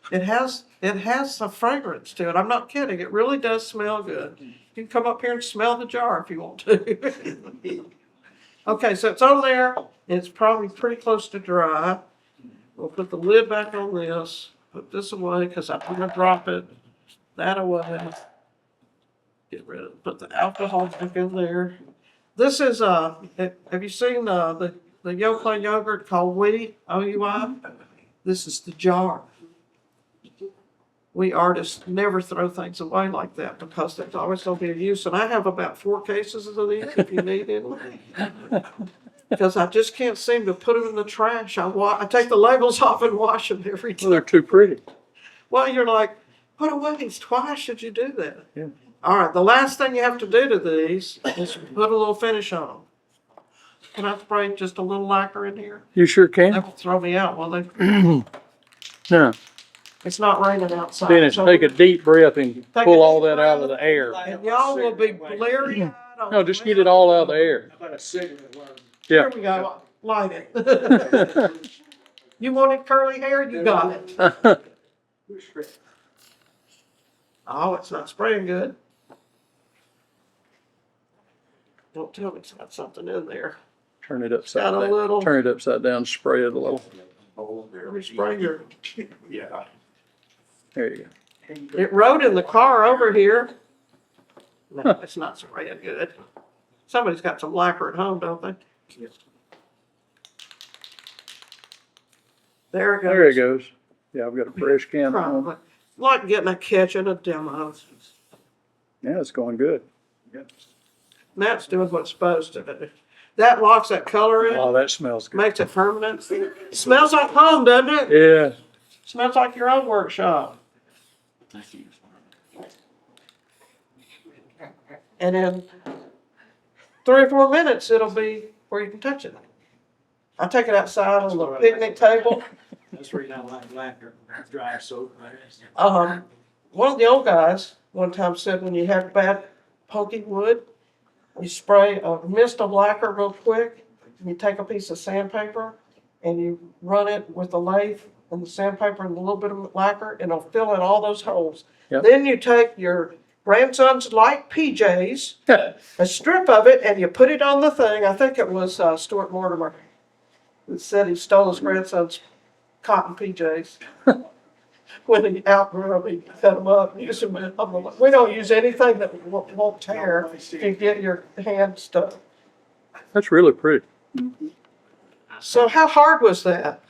It has a fragrance to it. I'm not kidding. It really does smell good. You can come up here and smell the jar if you want to. Okay, so it's on there. It's probably pretty close to dry. We'll put the lid back on this. Put this away because I'm going to drop it. That away. Get rid of it. Put the alcohol back in there. This is, have you seen the Yoplait yogurt called Woody, O-U-I? This is the jar. We artists never throw things away like that because there's always going to be a use. And I have about 4 cases of these if you need any. Because I just can't seem to put them in the trash. I take the labels off and wash them every Well, time. they're too pretty. Well, you're like, what a waste. Why should you do that? Yeah. All right, the last thing you have to do to these is put a little finish on them. Can I spray just a little lacquer in here? You sure They can. won't throw me out, will they? No. It's not raining outside. Dennis, so- take a deep breath and Take pull a all deep that out of breath. the air. And y'all will be bleary eyed. No, just get it all out of the air. How about a cigarette? Here Yeah. we go. Light it. You wanted curly hair? You got it. Oh, it's not spraying good. Don't tell me it's got something in there. Turn it upside Got a down. little. Turn it upside down, spray it a little. Let me spray your. Yeah. There you go. It rode in the car over here. No, it's not spraying good. Somebody's got some lacquer at home, don't they? There it goes. There it goes. Yeah, I've got a fresh can. at home. Probably. Like getting a catch in a demo. Yeah, it's going good. That's doing what it's supposed to do. That locks that color in, Oh, that smells good. makes it permanent. Smells like home, doesn't it? Yeah. Smells like your own workshop. And in 3 or 4 minutes, it'll be where you can touch it. I take it outside on the picnic table That's the reason I like lacquer, dry so fast. One of the old guys one time said when you have bad pokey wood, you spray a mist of lacquer real quick, and you take a piece of sandpaper and you run it with the lathe and the sandpaper and a little bit of lacquer, and it'll fill in all those holes. Yep. Then you take your grandson's light PJs, a strip of it, and you put it on the thing. I think it was Stuart Mortimer that said he stole his grandson's cotton PJs. When he outgrew them, he cut them up and used them. We don't use anything that won't tear if you get your hand stuck. That's really pretty. So how hard was that?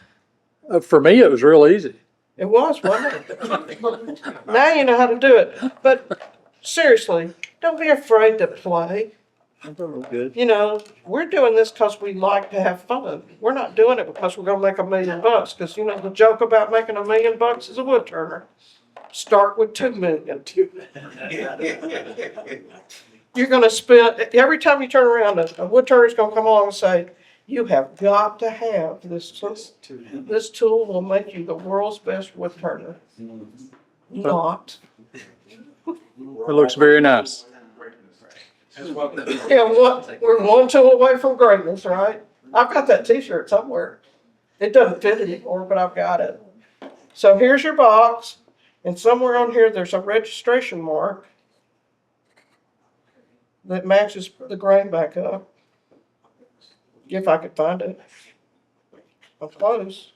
For me, it was real easy. It was, wasn't it? Now you know how to do it. But seriously, don't be afraid to play. Good. You know, we're doing this because we like to have fun. We're not doing it because we're going to make $1 million. Because you know the joke about making $1 million is a wood turner. Start with 2 million. You're going to spend every time you turn around, a wood turner is going to come along and say, "You have got to have this tool. This tool will make you the world's best wood turner." Not. It looks very nice. Yeah, we're one tool away from greatness, right? I've got that T-shirt somewhere. It doesn't fit anymore, but I've got it. So here's your box, and somewhere on here there's a registration mark that matches the grain back up. If I could find it. I'm close.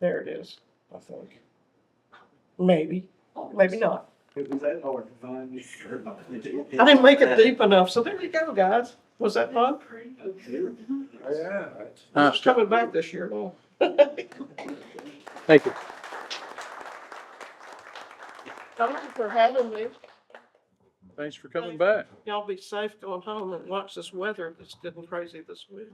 There it is, I think. Maybe, maybe not. It was that hard to find. I didn't make it deep enough, so there you go, guys. Was that fun? Yeah. It's coming back this year, though. Thank you. Thank you for having me. Thanks for coming back. Y'all be safe going home and watch this weather that's getting crazy this week.